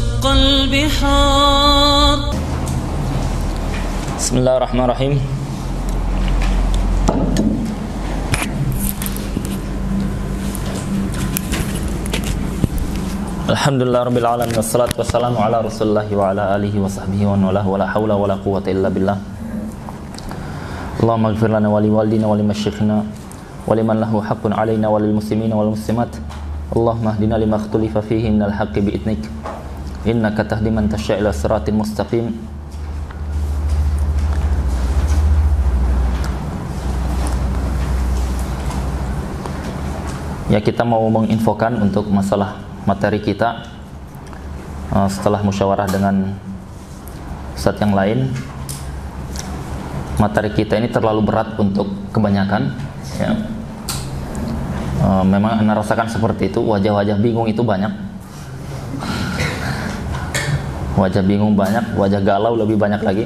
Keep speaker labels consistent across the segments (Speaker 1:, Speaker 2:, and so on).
Speaker 1: وشق البحار.
Speaker 2: بسم الله الرحمن الرحيم. Alhamdulillah rabbil alamin wassalatu wassalamu ala Rasulillah wa ala alihi wa sahbihi wa wala haula wala quwwata illa billah. Allahumma ighfir lana wa liwalidina wa limasyikhina wa liman lahu haqqun alaina wa lil muslimina wal muslimat. Allahumma hdina lima ikhtulifa fihi minal haqqi bi idnik. Innaka tahdi man tasya' ila siratin mustaqim. Ya, kita mau menginfokan untuk masalah materi kita setelah musyawarah dengan ustadz yang lain. Materi kita ini terlalu berat untuk kebanyakan ya. Memang Anda rasakan seperti itu, wajah-wajah bingung itu banyak. Wajah bingung banyak, wajah galau lebih banyak lagi.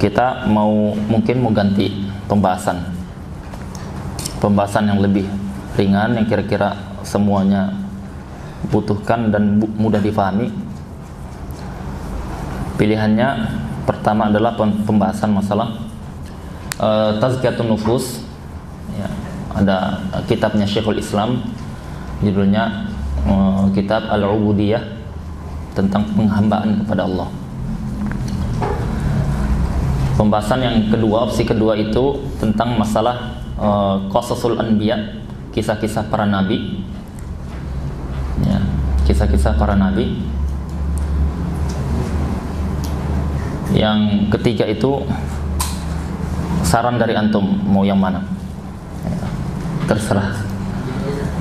Speaker 2: Kita mungkin mau ganti pembahasan yang lebih ringan, yang kira-kira semuanya butuhkan dan mudah difahami. Pilihannya pertama adalah pembahasan masalah Tazkiyatun Nufus ya, ada kitabnya Syekhul Islam, judulnya kitab Al-Ubudiyah, tentang penghambaan kepada Allah. Pembahasan yang kedua, opsi kedua itu tentang masalah Qasasul Anbiya, kisah-kisah para nabi ya, kisah-kisah para nabi. Yang ketiga itu saran dari antum, mau yang mana ya, terserah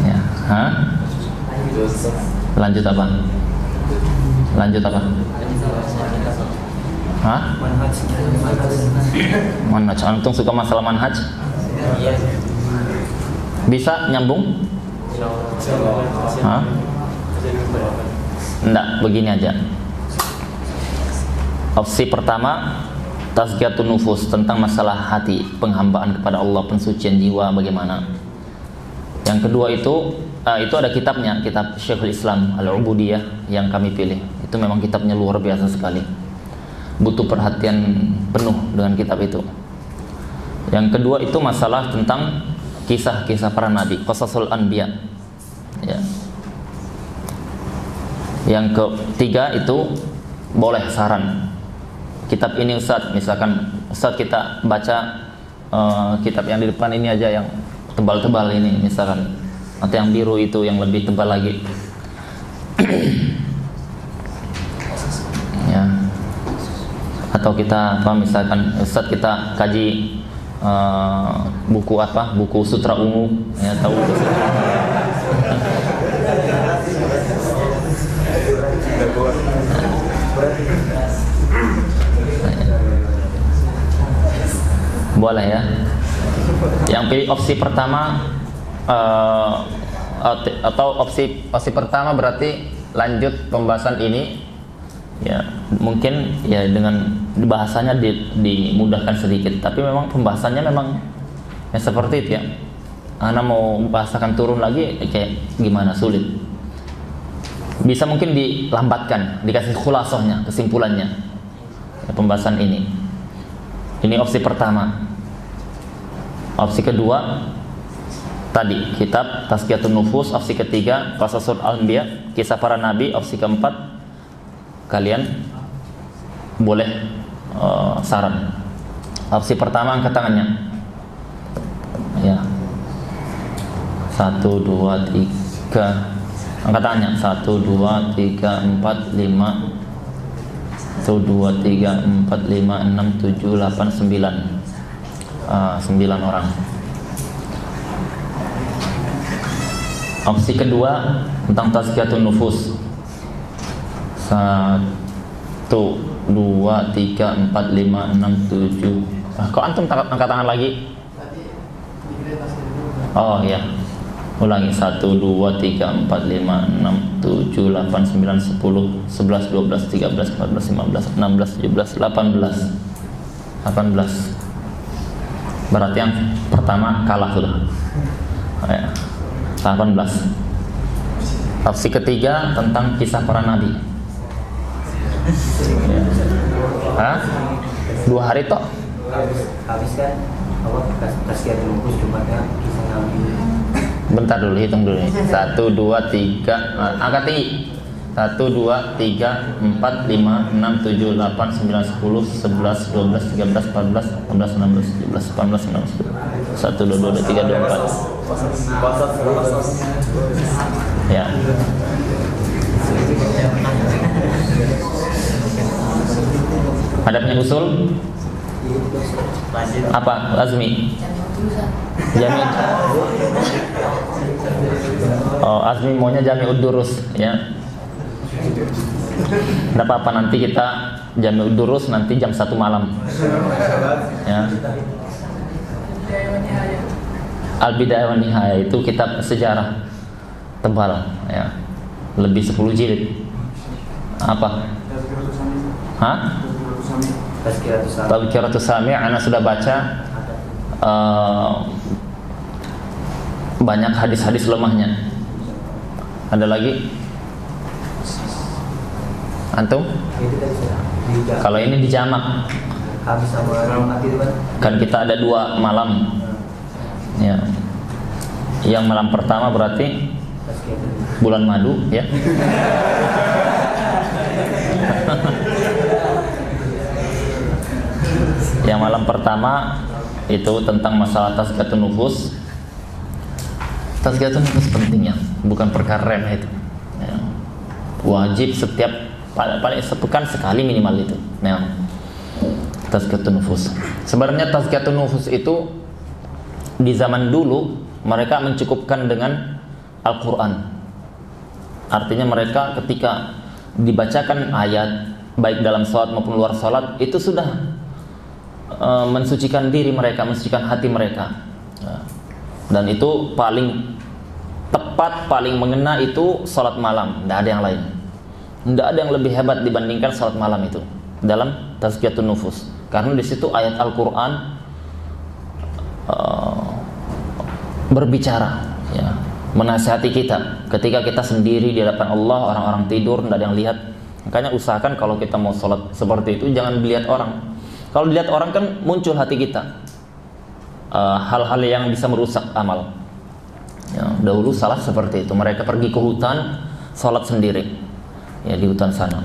Speaker 2: ya. Lanjut apa manhaj. Antum suka masalah manhaj? Bisa nyambung? Enggak, begini aja. Opsi pertama, Tazkiyatun Nufus, tentang masalah hati, penghambaan kepada Allah, pensucian jiwa bagaimana. Yang kedua itu ada kitabnya, kitab Syekhul Islam Al-Ubudiyah yang kami pilih. Itu memang kitabnya luar biasa sekali. Butuh perhatian penuh dengan kitab itu. Yang kedua itu masalah tentang kisah-kisah para nabi, Qasasul Anbiya ya. Yang ketiga itu boleh saran, kitab ini Ustaz, misalkan Ustaz kita baca kitab yang di depan ini aja, yang tebal-tebal ini misalkan, atau yang biru itu yang lebih tebal lagi ya. Atau kita misalkan Ustaz kita kaji buku apa? Buku Sutra Ungu ya, tahu buku Sutra boleh ya. Yang pilih opsi pertama atau opsi pertama berarti lanjut pembahasan ini ya, mungkin ya dengan bahasanya dimudahkan sedikit, tapi memang pembahasannya memang ya seperti itu ya. Ana mau bahasakan turun lagi kayak gimana, sulit. Bisa mungkin dilambatkan, dikasih khulasahnya, kesimpulannya ya, pembahasan ini. Ini opsi pertama. Opsi kedua tadi kitab Tazkiyatun Nufus. Opsi ketiga Qasasul Anbiya, kisah para nabi. Opsi keempat kalian boleh saran. Opsi pertama angkat tangannya ya. 1, 2, 3 angkat tangannya. 1, 2, 3, 4, 5 1, 2, 3, 4, 5, 6, 7, 8, 9 9 orang. Opsi kedua tentang Tazkiyatun Nufus. 1, 2, 3, 4, 5, 6, 7. Kok antum angkat tangan lagi? Oh ya, ulangi. 1, 2, 3, 4, 5, 6, 7, 8, 9, 10, 11, 12, 13, 14, 15, 16, 17, 18. Berarti yang pertama kalah sudah. 18. Opsi ketiga tentang kisah para nabi. Ya. Hah? 2 hari toh?
Speaker 3: Habis kan apa Tazkiyatun Nufus Jumatnya kisah nabi.
Speaker 2: Bentar dulu, hitung dulu nih. 1, 2, 3, angkat tinggi. 1, 2, 3, 4, 5, 6, 7, 8, 9, 10, 11, 12, 13, 14, 15, 16, 17, 18, 19, 1, 2, 2, 3, 2, 4. Ya. Hadapnya usul apa? Azmi. Jami. Oh, Azmi maunya Jami'ud Durus ya. Tidak apa-apa, nanti kita Jami'ud Durus nanti jam 1 malam. Ya. Al-Bidayah wan Nihayah itu kitab sejarah tebal ya. Lebih 10 jilid. Apa? Hah? Tazkiratus Sami', ana sudah baca banyak hadis-hadis lemahnya. Ada lagi? Antum? Kalau ini dijamak.
Speaker 3: Habis sama mati itu
Speaker 2: Kan kita ada 2 malam. Ya. Yang malam pertama berarti bulan madu ya. Yang malam pertama itu tentang masalah Tazkiyatun Nufus. Tazkiyatun Nufus pentingnya, bukan perkara remeh itu. Ya. Wajib setiap paling sepekan sekali minimal itu. Ya. Tazkiyatun Nufus. Sebenarnya Tazkiyatun Nufus itu di zaman dulu mereka mencukupkan dengan Al-Quran. Artinya mereka ketika dibacakan ayat baik dalam salat maupun luar salat itu sudah mensucikan diri mereka, mensucikan hati mereka. Dan itu paling tepat, paling mengena itu salat malam, tidak ada yang lain. Tidak ada yang lebih hebat dibandingkan salat malam itu dalam Tazkiyatun Nufus. Karena di situ ayat Al-Quran berbicara, ya, menasihati kita ketika kita sendiri di hadapan Allah, orang-orang tidur, tidak ada yang lihat. Makanya usahakan kalau kita mau sholat seperti itu jangan dilihat orang. Kalau dilihat orang kan muncul hati kita hal-hal yang bisa merusak amal. Ya, dahulu salah seperti itu. Mereka pergi ke hutan, sholat sendiri, ya, di hutan sana.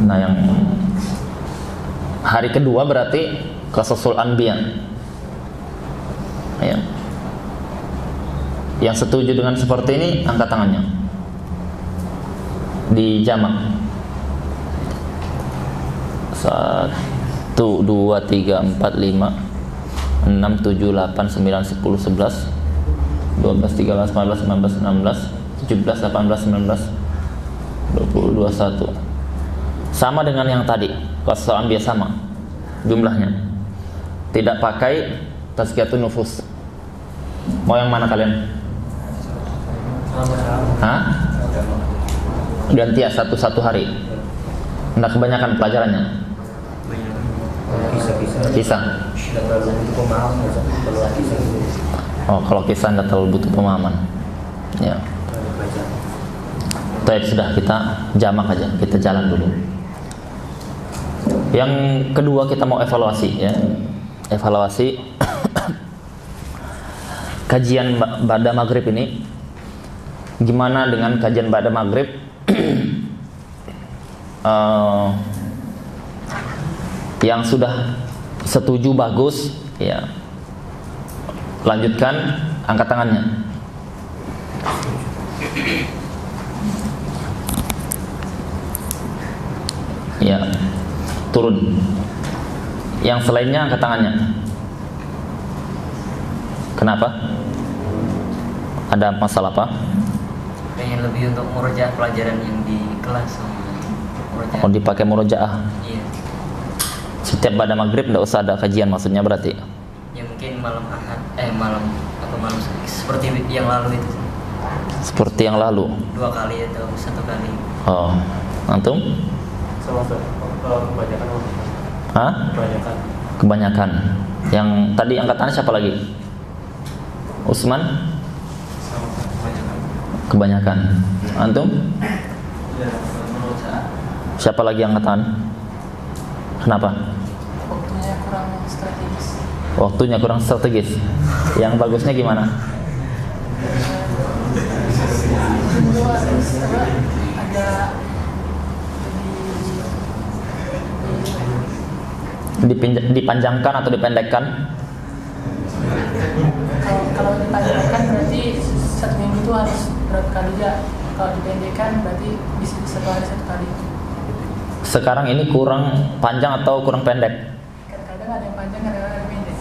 Speaker 2: Nah, yang hari kedua berarti Qasasul Anbiya. Ya. Yang setuju dengan seperti ini angkat tangannya. Di jamak. 1, 2, 3, 4, 5, 6, 7, 8, 9, 10, 11, 12, 13, 14, 15, 16, 17, 18, 19, 20, 21. Sama dengan yang tadi, Qasasul Anbiya sama jumlahnya. Tidak pakai Tazkiyatun Nufus. Mau yang mana kalian? Hah? Ganti ya satu hari. Nggak kebanyakan pelajarannya. Kisah. Oh, kalau kisah nggak terlalu butuh pemahaman. Ya. Baik, sudah, kita jamak aja, kita jalan dulu. Yang kedua kita mau evaluasi, ya. Evaluasi kajian Ba'da Maghrib ini. Gimana dengan kajian Ba'da Maghrib? Yang sudah setuju bagus, ya, lanjutkan, angkat tangannya. Ya, turun. Yang selainnya angkat tangannya. Kenapa? Ada masalah apa?
Speaker 4: Pengen lebih untuk murojaah pelajaran yang di kelas.
Speaker 2: Oh, dipakai murojaah.
Speaker 4: Iya.
Speaker 2: Setiap pada maghrib tidak usah ada kajian, maksudnya berarti?
Speaker 4: Ya mungkin malam ahad, malam seperti yang lalu itu.
Speaker 2: Seperti yang lalu.
Speaker 4: 2 kali atau 1 kali.
Speaker 2: Oh, antum?
Speaker 3: Kebanyakan.
Speaker 2: Hah?
Speaker 3: Kebanyakan.
Speaker 2: Kebanyakan. Yang tadi angkatannya siapa lagi? Usman? Kebanyakan. Antum? Siapa lagi angkatan? Kenapa?
Speaker 5: Waktunya kurang strategis.
Speaker 2: Waktunya kurang strategis. Yang bagusnya gimana?
Speaker 5: Ada
Speaker 2: dipanjangkan atau dipendekkan?
Speaker 5: kalau dipanjangkan berarti 1 minggu itu harus berapa kali ya? Kalau dipendekkan berarti bisa 1 hari 1 kali.
Speaker 2: Sekarang ini kurang panjang atau kurang pendek?
Speaker 5: Kadang-kadang ada yang panjang, kadang-kadang ada yang pendek.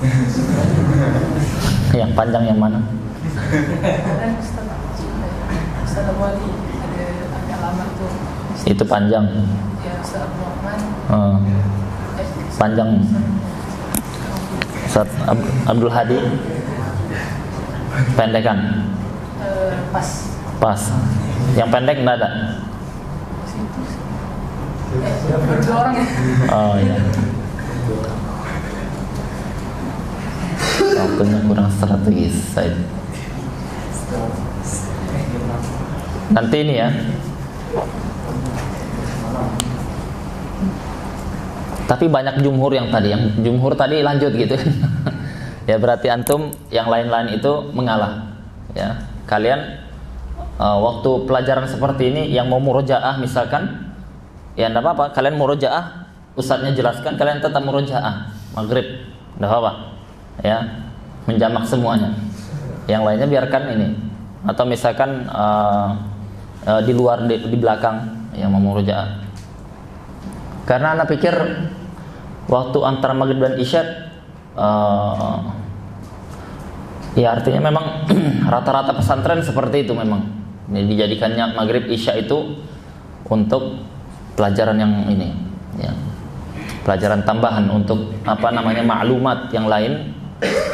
Speaker 2: Yang panjang yang mana?
Speaker 5: Kadang Ustaz Abu Ali ada agak lama tuh.
Speaker 2: Itu panjang.
Speaker 5: Ya Ustaz Abu Rahman.
Speaker 2: Panjang. Ustaz Abdul Hadi pendekan.
Speaker 5: Pas.
Speaker 2: Pas. Yang pendek enggak ada.
Speaker 5: Situ. Berdua orang ya.
Speaker 2: Oh iya. Waktunya kurang strategis. Nanti ini ya. Tapi banyak jumhur yang jumhur tadi lanjut gitu. Ya berarti antum yang lain-lain itu mengalah. Ya, kalian waktu pelajaran seperti ini yang mau murojaah misalkan, ya enggak apa-apa, kalian murojaah, ustadznya jelaskan, kalian tetap murojaah maghrib, enggak apa-apa. Ya, menjamak semuanya. Yang lainnya biarkan ini. Atau misalkan di luar di belakang yang mau murojaah. Karena anak pikir waktu antara maghrib dan isya ya artinya memang rata-rata pesantren seperti itu memang. Ini dijadikannya maghrib isya itu untuk pelajaran yang ini ya. Pelajaran tambahan untuk maklumat yang lain.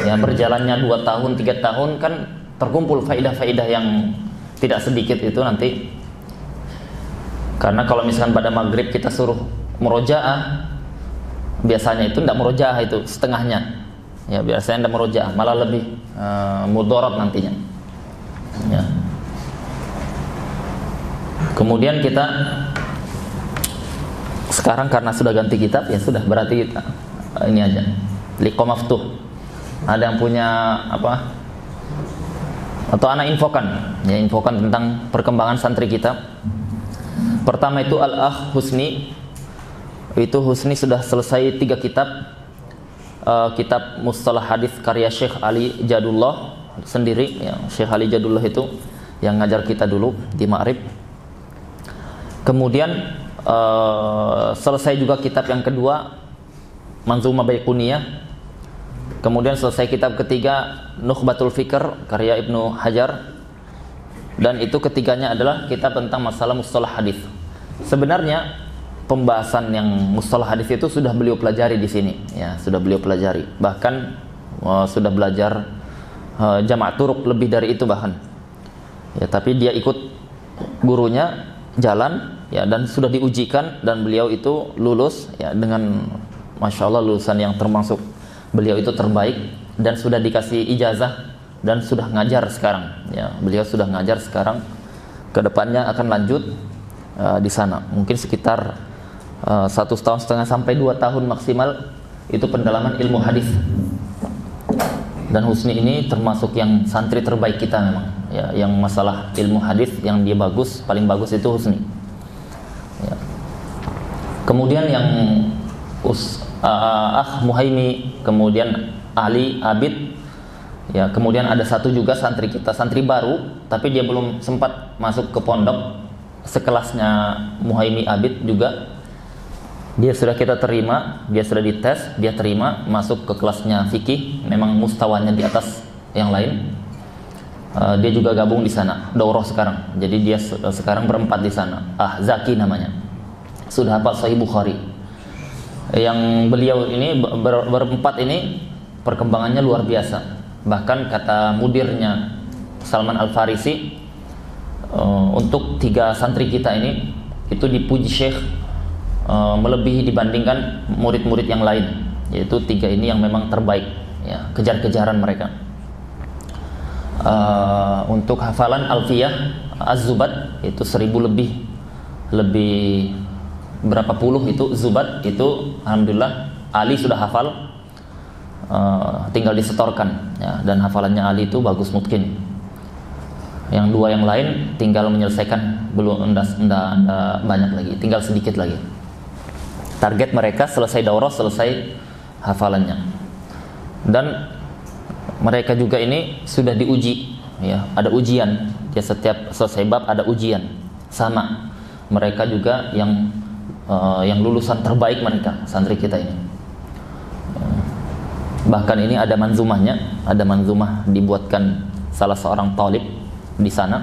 Speaker 2: Ya berjalannya 2 tahun 3 tahun kan terkumpul faidah-faidah yang tidak sedikit itu nanti. Karena kalau misalkan pada maghrib kita suruh murojaah, biasanya itu tidak murojaah, itu setengahnya. Ya biasanya tidak murojaah, malah lebih mudarat nantinya. Ya. Kemudian kita sekarang karena sudah ganti kitab, ya sudah berarti kita ini aja. Liqa maftuh. Ada yang punya apa? Atau anak infokan, ya infokan tentang perkembangan santri kita. Pertama itu Al-Akh Husni. Itu Husni sudah selesai 3 kitab. Kitab Mustalah Hadis karya Syekh Ali Jadullah sendiri, ya, Syekh Ali Jadullah itu yang ngajar kita dulu di Ma'rib. Kemudian selesai juga kitab yang kedua Manzumah Baiquniyah. Kemudian selesai kitab ketiga Nukhbatul Fikr karya Ibnu Hajar. Dan itu ketiganya adalah kitab tentang masalah mustalah hadis. Sebenarnya pembahasan yang mustalah hadis itu sudah beliau pelajari di sini, ya, sudah beliau pelajari. Bahkan sudah belajar jama' turuq lebih dari itu bahkan. Ya, tapi dia ikut gurunya jalan, ya, dan sudah diujikan dan beliau itu lulus, ya, dengan masya Allah lulusan yang termasuk beliau itu terbaik dan sudah dikasih ijazah dan sudah ngajar sekarang. Ya, beliau sudah ngajar sekarang. Kedepannya akan lanjut di sana. Mungkin sekitar 1,5 tahun sampai 2 tahun maksimal itu pendalaman ilmu hadis. Dan Husni ini termasuk yang santri terbaik kita memang. Ya, yang masalah ilmu hadis yang dia bagus, paling bagus itu Husni. Ya. Kemudian yang Muhaimi, kemudian Ali Abid, ya, kemudian ada satu juga santri kita, santri baru, tapi dia belum sempat masuk ke pondok, sekelasnya Muhaimi Abid juga. Dia sudah kita terima, dia sudah dites, dia terima masuk ke kelasnya fikih, memang mustawanya di atas yang lain. Dia juga gabung di sana, daurah sekarang. Jadi dia sekarang berempat di sana. Zaki namanya. Sudah hafal Sahih Bukhari. Yang beliau ini berempat ini perkembangannya luar biasa. Bahkan kata mudirnya Salman Al-Farisi, untuk 3 santri kita ini itu dipuji Syekh melebihi dibandingkan murid-murid yang lain, yaitu 3 ini yang memang terbaik, ya, kejar-kejaran mereka. Untuk hafalan Alfiyah Az-Zubad itu 1000 lebih berapa puluh itu Zubat itu alhamdulillah Ali sudah hafal, tinggal disetorkan ya, dan hafalannya Ali itu bagus mungkin. Yang 2 yang lain tinggal menyelesaikan, belum enggak banyak lagi, tinggal sedikit lagi. Target mereka selesai daurah, selesai hafalannya. Dan mereka juga ini sudah diuji ya, ada ujian. Ya, setiap selesai bab ada ujian. Sama mereka juga yang lulusan terbaik mereka, santri kita ini. Bahkan ini ada manzumahnya, ada manzumah dibuatkan salah seorang talib di sana.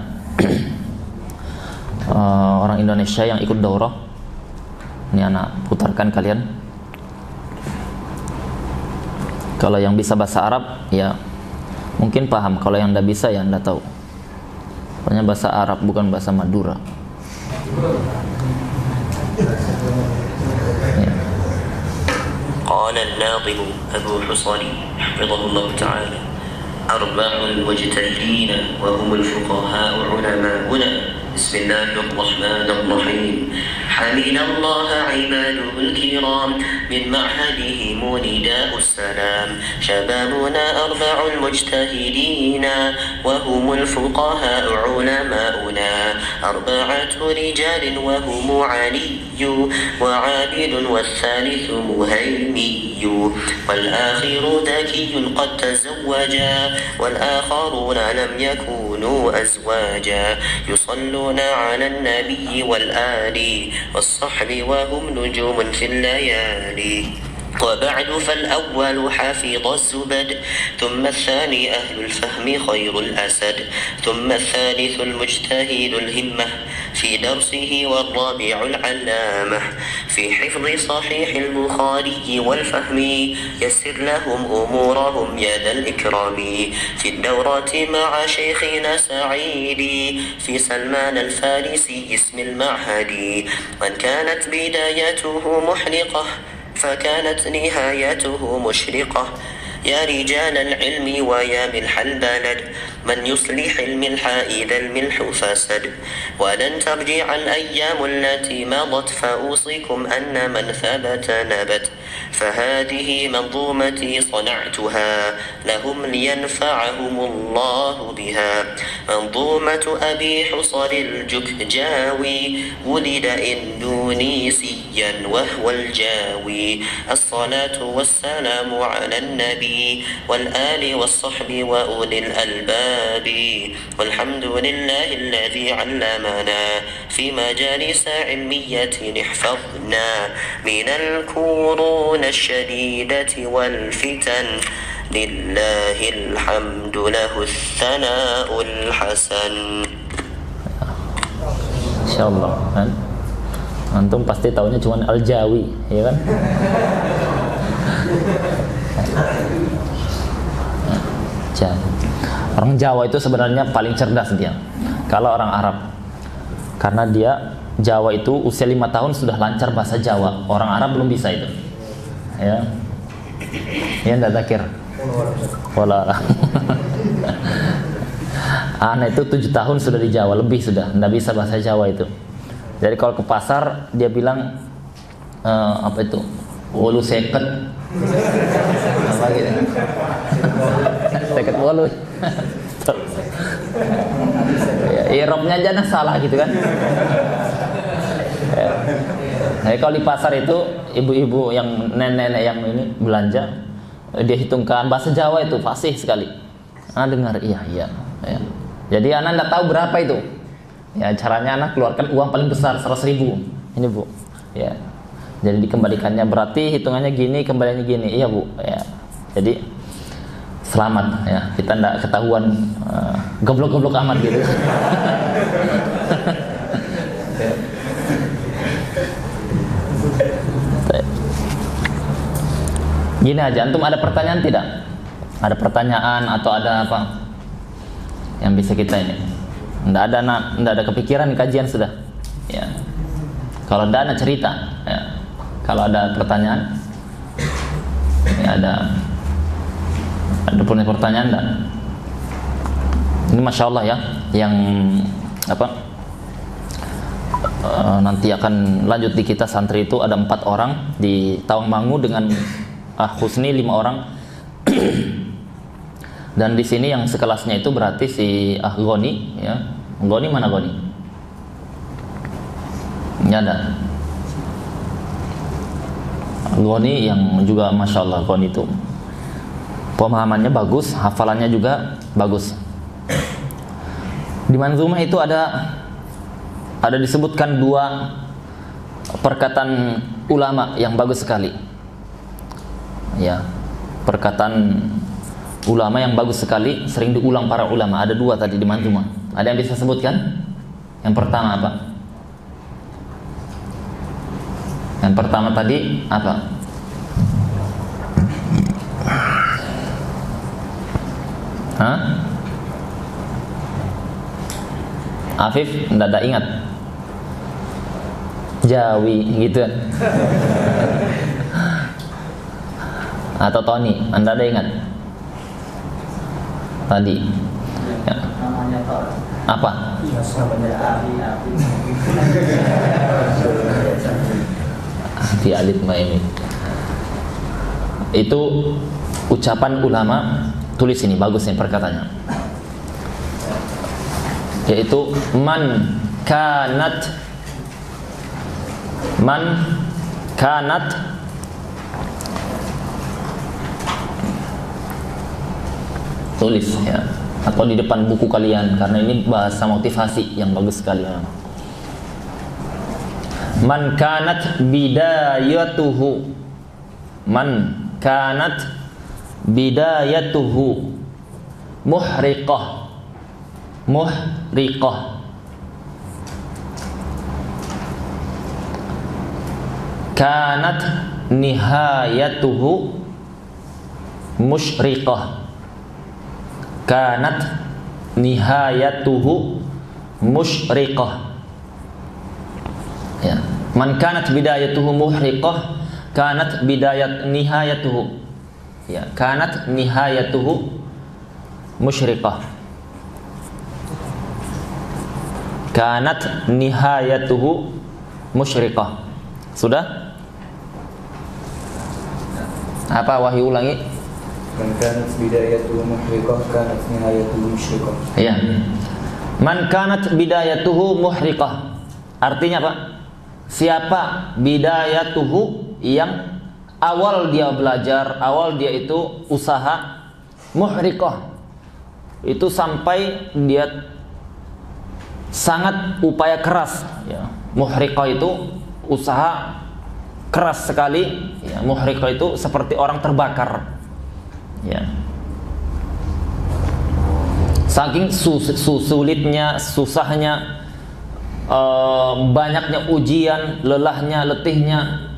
Speaker 2: Orang Indonesia yang ikut daurah. Ini anak putarkan kalian. Kalau yang bisa bahasa Arab ya mungkin paham, kalau yang tidak bisa ya anda tahu. Pokoknya bahasa Arab bukan bahasa Madura.
Speaker 6: قال الناظم أبو حصري حفظه الله تعالى: 4 مجتهدين وهم الفقهاء علماؤنا بسم الله الرحمن الرحيم حمد الله عباده الكرام من معهدهم نداء السلام شبابنا 4 مجتهدين وهم الفقهاء علماؤنا 4 رجال وهم علي وعابد والثالث مهيمي والآخر ذكي قد تزوجا والآخرون لم يكونوا أزواجا يصلون على النبي والآل والصحب وهم نجوم في الليالي وبعد فالأول حافظ الزبد ثم الثاني أهل الفهم خير الأسد ثم الثالث المجتهد الهمة في درسه والرابع العلامة في حفظ صحيح البخاري والفهم يسر لهم أمورهم يد الإكرام في الدورة مع شيخنا سعيد في سلمان الفارسي اسم المعهدي من كانت بدايته محرقة فكانت نهايته مشرقة يا رجال العلم ويا ملح البلد من يصلح الملح إذا الملح فسد ولن ترجع الأيام التي مضت فأوصيكم أن من ثبت نبت فهذه منظومتي صنعتها لهم لينفعهم الله بها منظومة أبي حصر الجكجاوي ولد إندونيسيا وهو الجاوي الصلاة والسلام على النبي والآل والصحب وأولي الألباب والحمد لله الذي علمنا في مجالس علمية احفظنا من الكورون الشديدة والفتن لله الحمد له الثناء الحسن.
Speaker 2: Insyaallah kan. Antum pasti tahunya cuma Al-Jawi, ya kan? Orang Jawa itu sebenarnya paling cerdas dia. Kalau orang Arab, karena dia Jawa itu usia 5 tahun sudah lancar bahasa Jawa. Orang Arab belum bisa itu. Ya. Ya enggak zakir. Pola. Anak itu 7 tahun sudah di Jawa, lebih sudah, enggak bisa bahasa Jawa itu. Jadi kalau ke pasar dia bilang apa itu? Wolu seket. Apa gitu? Seket wolu. Ya, irobnya aja salah gitu kan. Ya. Nah, kalau di pasar itu ibu-ibu yang nenek-nenek yang ini belanja, dia hitungkan bahasa Jawa itu fasih sekali. Dengar iya. Ya. Jadi anak enggak tahu berapa itu. Ya, caranya anak keluarkan uang paling besar 100.000. Ini Bu. Ya. Jadi dikembalikannya berarti hitungannya gini, kembaliannya gini. Iya Bu. Ya. Jadi selamat ya, kita enggak ketahuan goblok-goblok amat gitu. Gini aja, antum ada pertanyaan tidak? Ada pertanyaan atau ada apa yang bisa kita ini? Enggak ada kepikiran kajian sudah. Ya. Kalau ada cerita, ya. Kalau ada pertanyaan, ya ada punya pertanyaan enggak? Ini Masya Allah ya, yang nanti akan lanjut di kita santri itu ada 4 orang di Tawangmangu dengan Husni 5 orang. Dan di sini yang sekelasnya itu berarti si Goni, ya. Goni mana Goni? Nggak ada. Goni yang juga masya Allah, Goni itu pemahamannya bagus, hafalannya juga bagus. Di Manzumah itu ada disebutkan 2 perkataan ulama yang bagus sekali. Ya, perkataan ulama yang bagus sekali, sering diulang para ulama. Ada 2 tadi di Manzumah. Ada yang bisa sebutkan? Yang pertama apa? Yang pertama tadi apa? Hah? Afif, enggak ada ingat? Jawi gitu. Atau Tony, Anda ada ingat? Tadi. Ya. Apa? Di alit Mbak ini. Itu ucapan ulama, tulis ini bagus nih perkataannya. Yaitu man kanat tulis ya, atau di depan buku kalian karena ini bahasa motivasi yang bagus sekali. Man kanat bidayatuhu muhriqah kanat nihayatuhu musyriqah ya. Man kanat bidayatuhu muhriqah kanat nihayatuhu ya, kanat nihayatuhu musyriqah, kanat nihayatuhu musyriqah. Sudah? Apa Wahyu ulangi?
Speaker 7: Man kanat bidayatuhu muhriqah kanat nihayatuhu musyriqah.
Speaker 2: Iya. Man kanat bidayatuhu muhriqah. Artinya apa? Siapa bidayatuhu yang awal dia belajar, awal dia itu usaha, muhriqah itu sampai dia sangat upaya keras ya. Muhriqah itu usaha keras sekali ya. Muhriqah itu seperti orang terbakar ya. Saking sulitnya, susahnya, banyaknya ujian, lelahnya, letihnya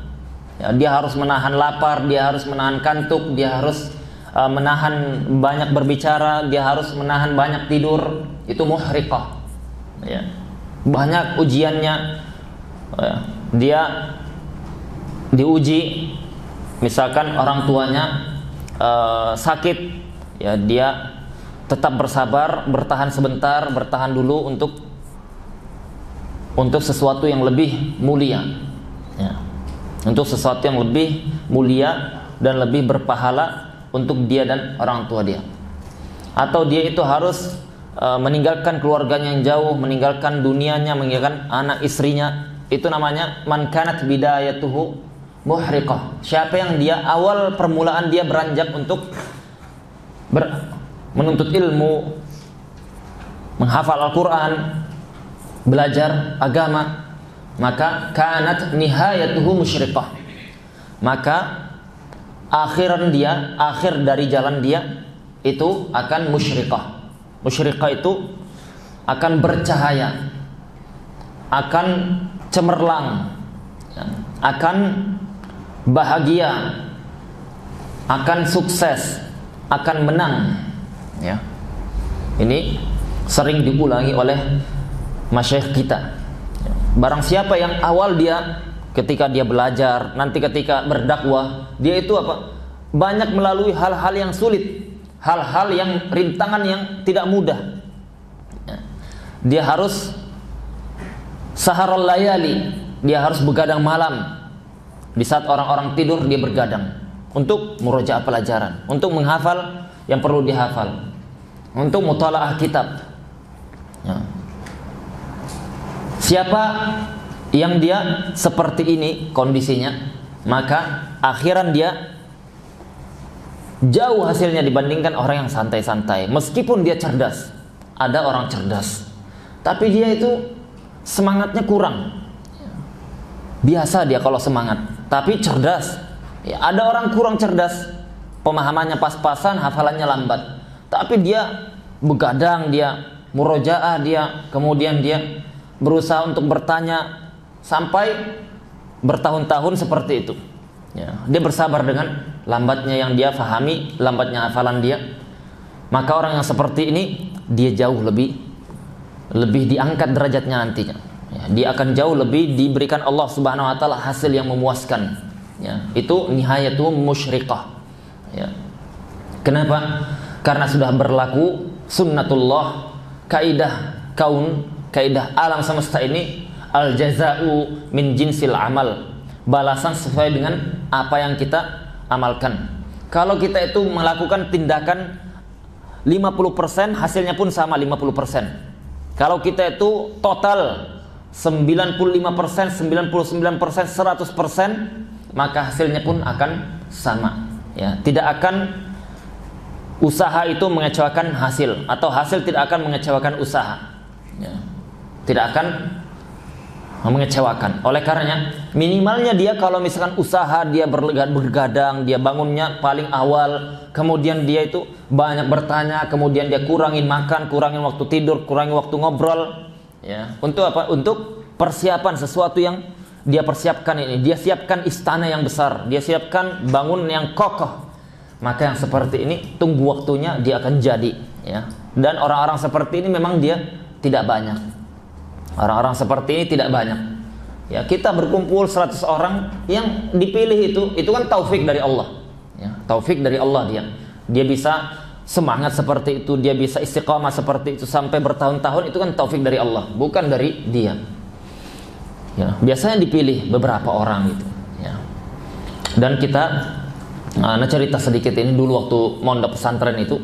Speaker 2: ya, dia harus menahan lapar, dia harus menahan kantuk, dia harus menahan banyak berbicara, dia harus menahan banyak tidur. Itu muhriqah ya. Banyak ujiannya ya. Dia diuji, misalkan orang tuanya sakit ya, dia tetap bersabar, bertahan sebentar, bertahan dulu untuk sesuatu yang lebih mulia ya. Untuk sesuatu yang lebih mulia dan lebih berpahala untuk dia dan orang tua dia. Atau dia itu harus meninggalkan keluarganya yang jauh, meninggalkan dunianya, meninggalkan anak istrinya. Itu namanya man kanat bidayatuhu muhriqah. Siapa yang dia awal permulaan dia beranjak untuk menuntut ilmu, menghafal Al-Quran, belajar agama, maka kanat nihayatuhu musyriqah, maka akhir dari jalan dia itu akan musyriqah. Musyriqah itu akan bercahaya, akan cemerlang, akan bahagia, akan sukses, akan menang ya. Ini sering diulangi oleh masyayikh kita. Barang siapa yang awal dia ketika dia belajar, nanti ketika berdakwah, dia itu apa? Banyak melalui hal-hal yang sulit, hal-hal yang rintangan yang tidak mudah. dia harus saharul layali, dia harus begadang malam. Di saat orang-orang tidur dia bergadang untuk murojaah pelajaran, untuk menghafal yang perlu dihafal, untuk mutalaah kitab. Ya. Siapa yang dia seperti ini kondisinya, maka akhiran dia jauh hasilnya dibandingkan orang yang santai-santai. Meskipun dia cerdas, ada orang cerdas, tapi dia itu semangatnya kurang. Biasa dia kalau semangat, tapi cerdas. Ya, ada orang kurang cerdas, pemahamannya pas-pasan, hafalannya lambat, tapi dia begadang, dia murojaah, dia kemudian dia berusaha untuk bertanya sampai bertahun-tahun seperti itu. Ya, dia bersabar dengan lambatnya yang dia fahami, lambatnya hafalan dia. Maka orang yang seperti ini dia jauh lebih diangkat derajatnya nantinya. Ya, dia akan jauh lebih diberikan Allah Subhanahu wa taala hasil yang memuaskan. Ya, itu nihayatu musyriqah. Ya. Kenapa? Karena sudah berlaku sunnatullah, kaidah kaun, kaidah alam semesta ini, al jaza'u min jinsil amal. Balasan sesuai dengan apa yang kita amalkan. Kalau kita itu melakukan tindakan 50%, hasilnya pun sama 50%. Kalau kita itu total 95%, 99%, 100%, maka hasilnya pun akan sama. Ya, tidak akan usaha itu mengecewakan hasil, atau hasil tidak akan mengecewakan usaha. Ya, tidak akan mengecewakan. Oleh karenanya, minimalnya dia kalau misalkan usaha dia bergadang, dia bangunnya paling awal, kemudian dia itu banyak bertanya, kemudian dia kurangin makan, kurangin waktu tidur, kurangin waktu ngobrol. Ya, untuk apa? Untuk persiapan sesuatu yang dia persiapkan ini. Dia siapkan istana yang besar, dia siapkan bangun yang kokoh. Maka yang seperti ini tunggu waktunya dia akan jadi. Ya. Dan orang-orang seperti ini memang dia tidak banyak. Orang-orang seperti ini tidak banyak. Ya, kita berkumpul 100 orang, yang dipilih itu kan taufik dari Allah. Ya, taufik dari Allah dia. Dia bisa semangat seperti itu, dia bisa istiqamah seperti itu sampai bertahun-tahun, itu kan taufik dari Allah, bukan dari dia. Ya, biasanya dipilih beberapa orang gitu. Ya. Dan kita cerita sedikit ini dulu waktu mondok pesantren itu,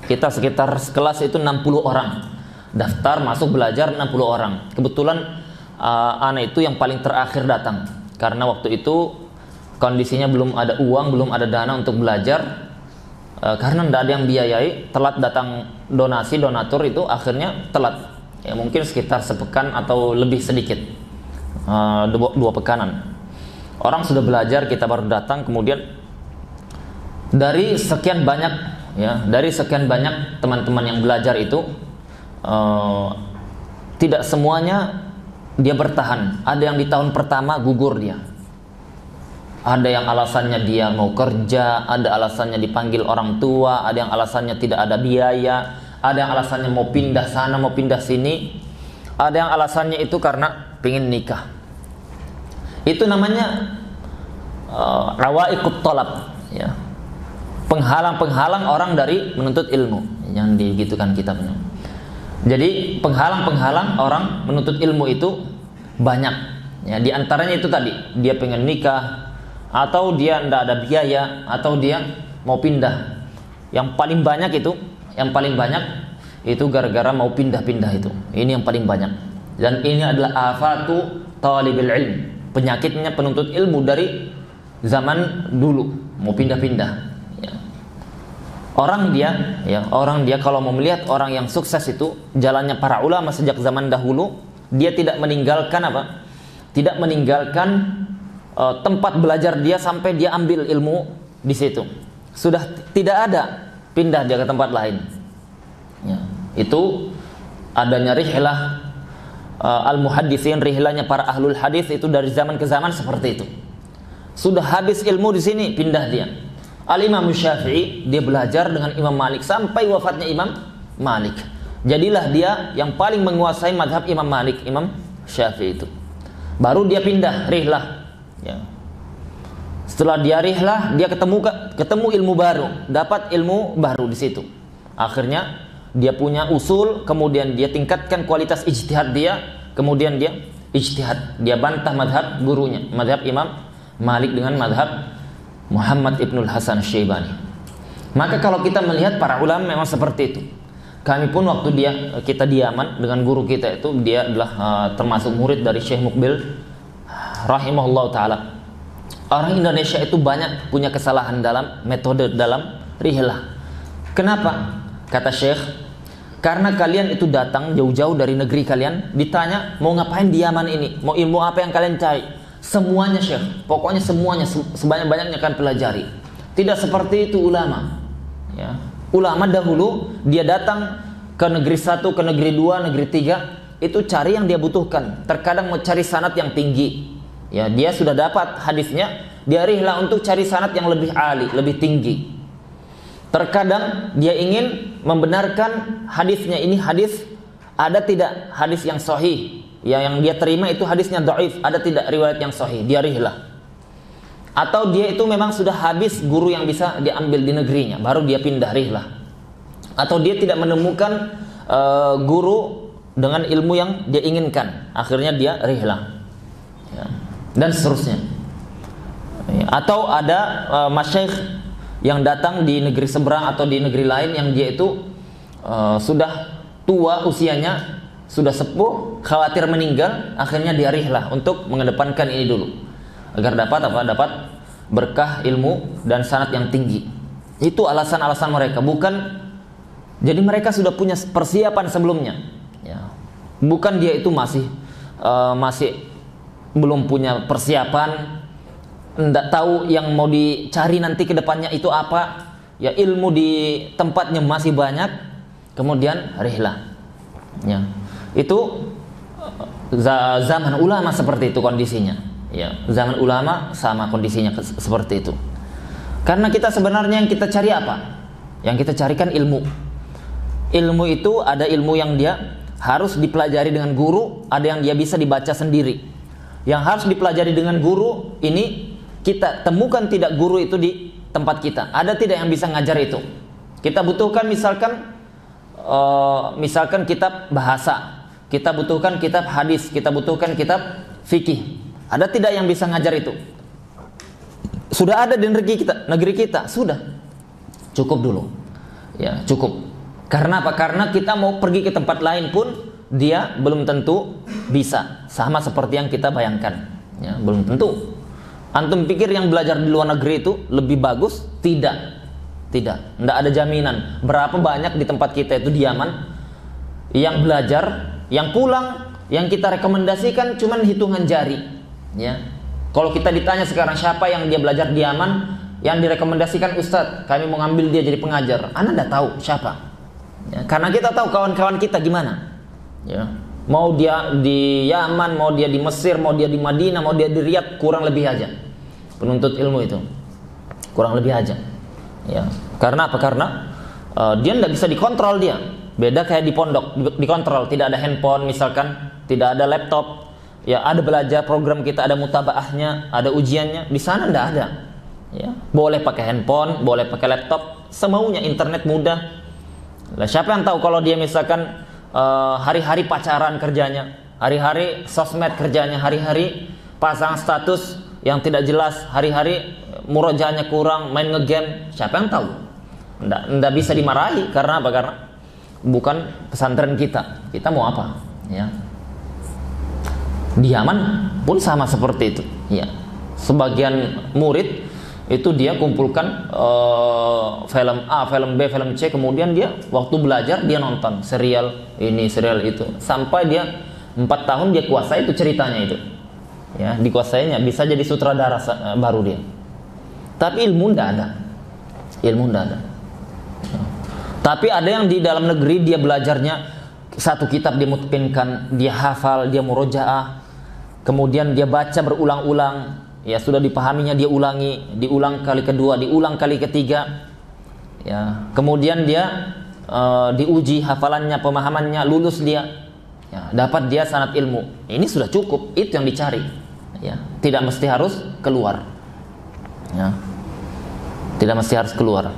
Speaker 2: kita sekitar kelas itu 60 orang, daftar masuk belajar 60 orang. Kebetulan anak itu yang paling terakhir datang, karena waktu itu kondisinya belum ada uang, belum ada dana untuk belajar. Karena tidak ada yang biayai, telat datang donasi, donatur itu akhirnya telat. Ya, mungkin sekitar sepekan atau lebih sedikit, 2 pekanan. Orang sudah belajar, kita baru datang. Kemudian dari sekian banyak, ya, dari sekian banyak teman-teman yang belajar itu, tidak semuanya dia bertahan. Ada yang di tahun pertama gugur dia. Ada yang alasannya dia mau kerja, ada alasannya dipanggil orang tua, ada yang alasannya tidak ada biaya, ada yang alasannya mau pindah sana, mau pindah sini, ada yang alasannya itu karena pengen nikah. Itu namanya rawaiqut talab, ya. Penghalang-penghalang orang dari menuntut ilmu, yang digitukan kitabnya. Jadi penghalang-penghalang orang menuntut ilmu itu banyak. Ya, di antaranya itu tadi, dia pengen nikah, atau dia tidak ada biaya, atau dia mau pindah. Yang paling banyak itu gara-gara mau pindah-pindah itu. Ini yang paling banyak. Dan ini adalah afatu talibil ilm, penyakitnya penuntut ilmu dari zaman dulu, mau pindah-pindah. Ya. Orang dia kalau mau melihat orang yang sukses itu, jalannya para ulama sejak zaman dahulu, dia tidak meninggalkan apa? Tidak meninggalkan tempat belajar dia sampai dia ambil ilmu di situ. Sudah tidak ada pindah dia ke tempat lain. Ya, itu adanya rihlah al-muhadditsin, rihlahnya para ahlul hadis itu dari zaman ke zaman seperti itu. Sudah habis ilmu di sini, pindah dia. Al-Imam Syafi'i, dia belajar dengan Imam Malik sampai wafatnya Imam Malik. Jadilah dia yang paling menguasai madhab Imam Malik, Imam Syafi'i itu. Baru dia pindah rihlah. Ya. Setelah dia rihlah, dia ketemu ilmu baru, dapat ilmu baru di situ. Akhirnya dia punya usul, kemudian dia tingkatkan kualitas ijtihad dia, kemudian dia ijtihad, dia bantah madhab gurunya, madhab Imam Malik dengan madhab Muhammad Ibnul Hasan Syaibani. Maka kalau kita melihat para ulama memang seperti itu. Kami pun waktu kita di Yaman dengan guru kita itu, dia adalah termasuk murid dari Syekh Mukbil rahimahullah ta'ala. Orang Indonesia itu banyak punya kesalahan dalam metode dalam rihlah. Kenapa? Kata Syekh, karena kalian itu datang jauh-jauh dari negeri kalian, ditanya mau ngapain di Yaman ini, mau ilmu apa yang kalian cari, semuanya Syekh, pokoknya semuanya, sebanyak-banyaknya akan pelajari. Tidak seperti itu ulama, ya. Ulama dahulu dia datang ke negeri 1, ke negeri 2, negeri 3, itu cari yang dia butuhkan. Terkadang mau cari sanad yang tinggi, ya, dia sudah dapat hadisnya, dia rihlah untuk cari sanad yang lebih ali, lebih tinggi. Terkadang dia ingin membenarkan hadisnya, ini hadis ada tidak hadis yang sahih, ya, yang dia terima itu hadisnya dhaif, ada tidak riwayat yang sahih, dia rihlah. Atau dia itu memang sudah habis guru yang bisa diambil di negerinya, baru dia pindah rihlah. Atau dia tidak menemukan guru dengan ilmu yang dia inginkan, akhirnya dia rihlah, ya, dan seterusnya. Atau ada masyaikh yang datang di negeri seberang atau di negeri lain yang dia itu sudah tua usianya, sudah sepuh, khawatir meninggal, akhirnya dia rihlah untuk mengedepankan ini dulu agar dapat dapat berkah ilmu dan sanad yang tinggi. Itu alasan-alasan mereka, bukan jadi mereka sudah punya persiapan sebelumnya, ya. Bukan dia itu masih belum punya persiapan, enggak tahu yang mau dicari nanti ke depannya itu apa, ya, ilmu di tempatnya masih banyak, kemudian rihlah, ya. Itu zaman ulama seperti itu kondisinya, ya. Zaman ulama sama kondisinya seperti itu. Karena kita sebenarnya yang kita cari apa? Yang kita carikan ilmu. Ilmu itu ada ilmu yang dia harus dipelajari dengan guru, ada yang dia bisa dibaca sendiri. Yang harus dipelajari dengan guru ini kita temukan tidak guru itu di tempat kita. Ada tidak yang bisa ngajar itu? Kita butuhkan misalkan kitab bahasa, kita butuhkan kitab hadis, kita butuhkan kitab fikih. Ada tidak yang bisa ngajar itu? Sudah ada di negeri kita, sudah. Cukup dulu. Ya, cukup. Karena apa? Karena kita mau pergi ke tempat lain pun dia belum tentu bisa sama seperti yang kita bayangkan. Ya, belum tentu. Antum pikir yang belajar di luar negeri itu lebih bagus? Tidak. Tidak ada jaminan. Berapa banyak di tempat kita itu di Yaman yang belajar, yang pulang, yang kita rekomendasikan cuman hitungan jari, ya. Kalau kita ditanya sekarang siapa yang dia belajar di Yaman yang direkomendasikan Ustadz, kami mau ngambil dia jadi pengajar, Anda tidak tahu siapa, ya, karena kita tahu kawan-kawan kita gimana, ya. Mau dia di Yaman, mau dia di Mesir, mau dia di Madinah, mau dia di Riyadh, kurang lebih aja penuntut ilmu itu, kurang lebih aja, ya. Karena apa? Karena dia tidak bisa dikontrol dia. Beda kayak di pondok, dikontrol, tidak ada handphone misalkan, tidak ada laptop, ya, ada belajar program kita, ada mutabaahnya, ada ujiannya. Di sana tidak ada, ya. Boleh pakai handphone, boleh pakai laptop, semaunya, internet mudah. Lah, siapa yang tahu kalau dia misalkan hari-hari pacaran kerjanya, hari-hari sosmed kerjanya, hari-hari pasang status yang tidak jelas, hari-hari murojaahnya kurang, main ngegame, siapa yang tahu? Nggak bisa dimarahi. Karena apa? Karena bukan pesantren kita. Kita mau apa? Ya. Di Yaman pun sama seperti itu. Ya. Sebagian murid itu dia kumpulkan film A, film B, film C, kemudian dia waktu belajar dia nonton serial ini, serial itu, sampai dia 4 tahun dia kuasai itu ceritanya itu. Ya, dikuasainya, bisa jadi sutradara baru dia. Tapi ilmu tidak ada. Ilmu tidak ada. Tapi ada yang di dalam negeri dia belajarnya satu kitab dia mutqinkan, dia hafal, dia murojaah, kemudian dia baca berulang-ulang, ya, sudah dipahaminya dia ulangi, diulang kali kedua, diulang kali ketiga, ya, kemudian dia diuji hafalannya, pemahamannya, lulus dia, ya, dapat dia sanad ilmu. Ini sudah cukup, itu yang dicari, ya. Tidak mesti harus keluar, ya. Tidak mesti harus keluar.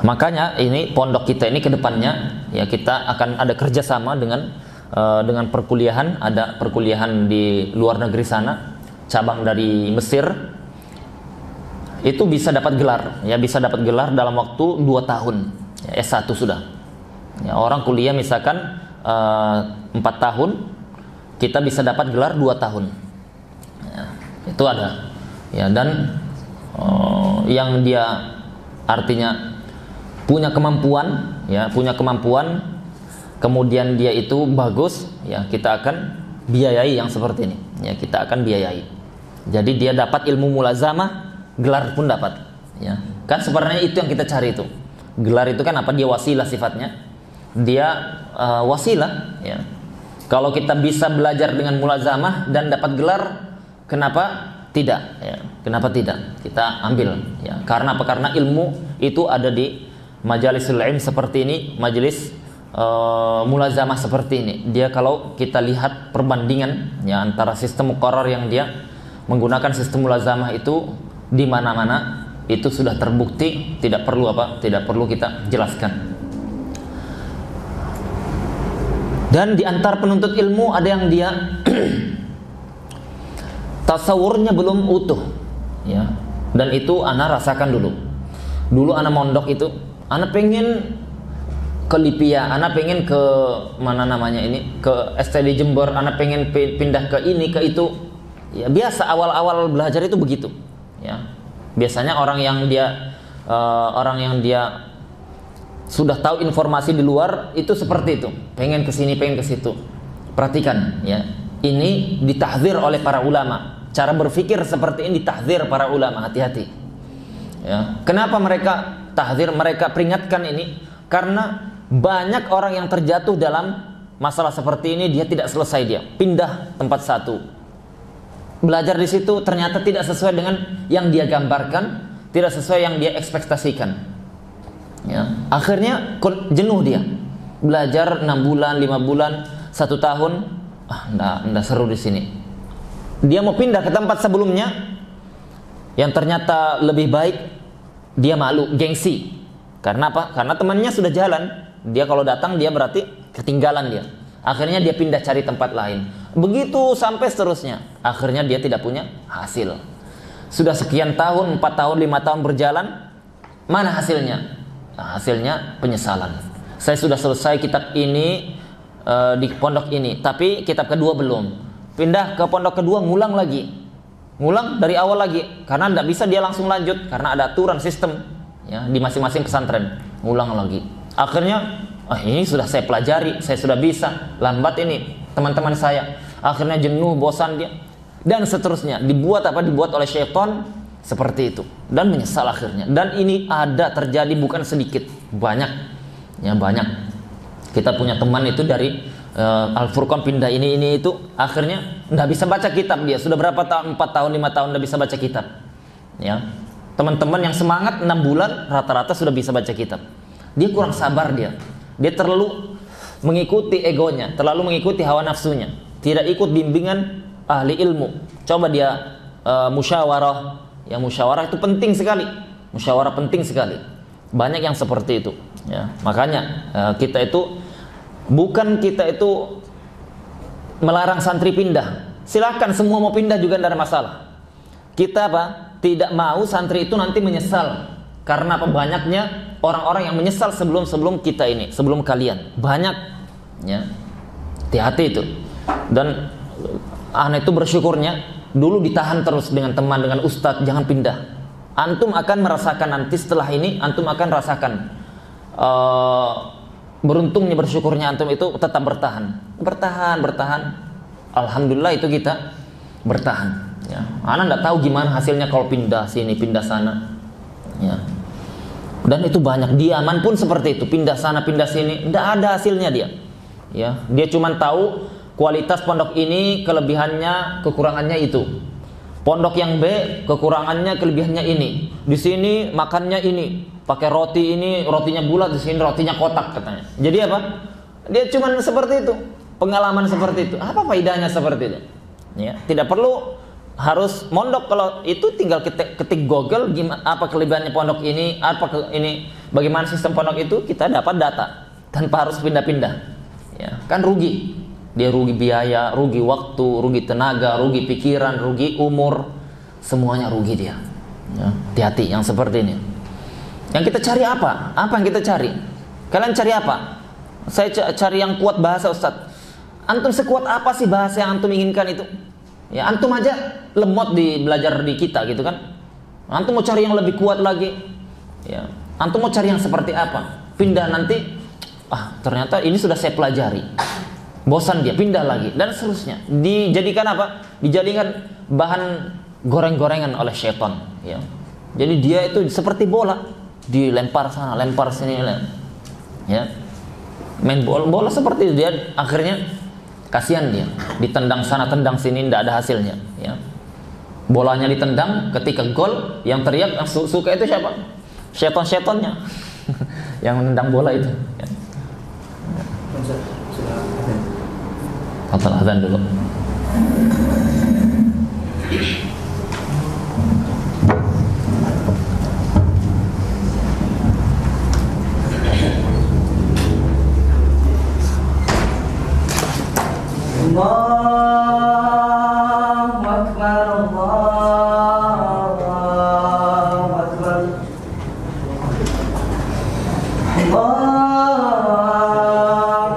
Speaker 2: Makanya ini pondok kita ini kedepannya ya kita akan ada kerjasama dengan perkuliahan, ada perkuliahan di luar negeri sana, cabang dari Mesir, itu bisa dapat gelar, ya bisa dapat gelar dalam waktu 2 tahun, ya, S1 sudah. Ya, orang kuliah misalkan 4 tahun, kita bisa dapat gelar 2 tahun. Ya, itu ada. Ya, dan yang dia artinya punya kemampuan, ya, punya kemampuan, kemudian dia itu bagus, ya, kita akan biayai yang seperti ini. Ya, kita akan biayai. Jadi dia dapat ilmu mulazamah, gelar pun dapat. Ya, kan sebenarnya itu yang kita cari itu. Gelar itu kan apa? Dia wasilah sifatnya. Dia wasilah, ya. Kalau kita bisa belajar dengan mulazamah dan dapat gelar, kenapa tidak? Ya, kenapa tidak? Kita ambil, ya. Karena apa? Karena ilmu itu ada di majalisul ilm seperti ini, majelis mulazamah seperti ini. Dia kalau kita lihat perbandingan, ya, antara sistem muqarrar yang dia menggunakan sistem mulazamah itu di mana-mana itu sudah terbukti, tidak perlu tidak perlu kita jelaskan. Dan di antar penuntut ilmu ada yang dia tasawurnya belum utuh, ya. Dan itu ana rasakan dulu. Dulu ana mondok itu, ana pengen ke Lipia, ana pengen ke mana namanya ini, ke STD Jember, ana pengen pindah ke ini ke itu. Ya biasa awal-awal belajar itu begitu, ya. Biasanya orang yang dia sudah tahu informasi di luar itu seperti itu, pengen ke sini, pengen ke situ. Perhatikan, ya. Ini ditahdzir oleh para ulama. Cara berpikir seperti ini ditahdzir para ulama, hati-hati. Ya. Kenapa mereka tahdzir, mereka peringatkan ini? Karena banyak orang yang terjatuh dalam masalah seperti ini, dia tidak selesai, dia pindah tempat satu. Belajar di situ ternyata tidak sesuai dengan yang dia gambarkan, tidak sesuai yang dia ekspektasikan. Ya, akhirnya jenuh dia. Belajar 6 bulan, 5 bulan, 1 tahun, enggak seru di sini. Dia mau pindah ke tempat sebelumnya yang ternyata lebih baik, dia malu, gengsi. Karena apa? Karena temannya sudah jalan. Dia kalau datang dia berarti ketinggalan dia. Akhirnya dia pindah cari tempat lain. Begitu sampai seterusnya. Akhirnya dia tidak punya hasil. Sudah sekian tahun, 4 tahun, 5 tahun berjalan, mana hasilnya? Nah, hasilnya penyesalan. Saya sudah selesai kitab ini di pondok ini, tapi kitab kedua belum. Pindah ke pondok kedua, ngulang lagi, ngulang dari awal lagi, karena tidak bisa dia langsung lanjut, karena ada aturan sistem, ya, di masing-masing pesantren. Ngulang lagi. Akhirnya, ini sudah saya pelajari, saya sudah bisa. Lambat ini teman-teman saya. Akhirnya jenuh, bosan dia, dan seterusnya. Dibuat oleh syaitan seperti itu, dan menyesal akhirnya. Dan ini ada terjadi bukan sedikit, banyak, ya banyak. Kita punya teman itu dari Al-Furqan pindah ini itu, akhirnya nggak bisa baca kitab dia. Sudah berapa tahun? 4 tahun, 5 tahun nggak bisa baca kitab. Ya, teman-teman yang semangat 6 bulan rata-rata sudah bisa baca kitab. Dia kurang sabar dia. Dia terlalu mengikuti egonya, terlalu mengikuti hawa nafsunya, tidak ikut bimbingan ahli ilmu. Coba dia musyawarah. Ya, musyawarah itu penting sekali. Musyawarah penting sekali. Banyak yang seperti itu. Ya, makanya kita itu melarang santri pindah. Silakan semua mau pindah juga tidak ada masalah. Kita tidak mau santri itu nanti menyesal. Karena banyaknya orang-orang yang menyesal sebelum kita ini, sebelum kalian. Banyak. Ya. Hati-hati itu. Dan itu bersyukurnya dulu ditahan terus dengan teman, dengan ustadz, jangan pindah. Antum akan merasakan nanti setelah ini, antum akan rasakan beruntungnya, bersyukurnya antum itu tetap bertahan. Alhamdulillah itu kita bertahan. Ya. Anak tidak tahu gimana hasilnya kalau pindah sini, pindah sana. Ya. Dan itu banyak. Di Yaman pun seperti itu, pindah sana, pindah sini, tidak ada hasilnya dia. Ya, dia cuma tahu kualitas pondok ini, kelebihannya, kekurangannya itu. Pondok yang B, kekurangannya, kelebihannya ini. Di sini makannya ini, pakai roti ini, rotinya bulat, di sini rotinya kotak katanya. Jadi apa? Dia cuma seperti itu, pengalaman seperti itu. Apa faedahnya seperti itu? Ya, tidak perlu harus mondok. Kalau itu tinggal ketik Google, gimana, apa kelebihannya pondok ini, bagaimana sistem pondok itu, kita dapat data. tanpa harus pindah-pindah. Ya, kan rugi. Dia rugi biaya, rugi waktu, rugi tenaga, rugi pikiran, rugi umur, semuanya rugi dia. Ya, hati-hati yang seperti ini. Yang kita cari apa? Apa yang kita cari? Kalian cari apa? Saya cari yang kuat bahasa, Ustaz. Antum sekuat apa sih bahasa yang antum inginkan itu? Ya, antum aja lemot di belajar di kita gitu kan. Antum mau cari yang lebih kuat lagi. Ya, antum mau cari yang seperti apa? Pindah nanti, ternyata ini sudah saya pelajari. Bosan dia, pindah lagi dan seterusnya. Dijadikan apa? Dijadikan bahan goreng-gorengan oleh syaitan. Ya. Jadi dia itu seperti bola, dilempar sana, lempar sini, ya. Main bola seperti itu. Dia akhirnya kasihan dia, ditendang sana, tendang sini, tidak ada hasilnya. Ya. Bolanya ditendang, ketika gol, yang teriak, yang suka itu siapa? Syaitan-syaitannya yang menendang bola itu. Ya. Sudah azan dulu.
Speaker 3: Allahu Akbar, Allahu Akbar, Allahu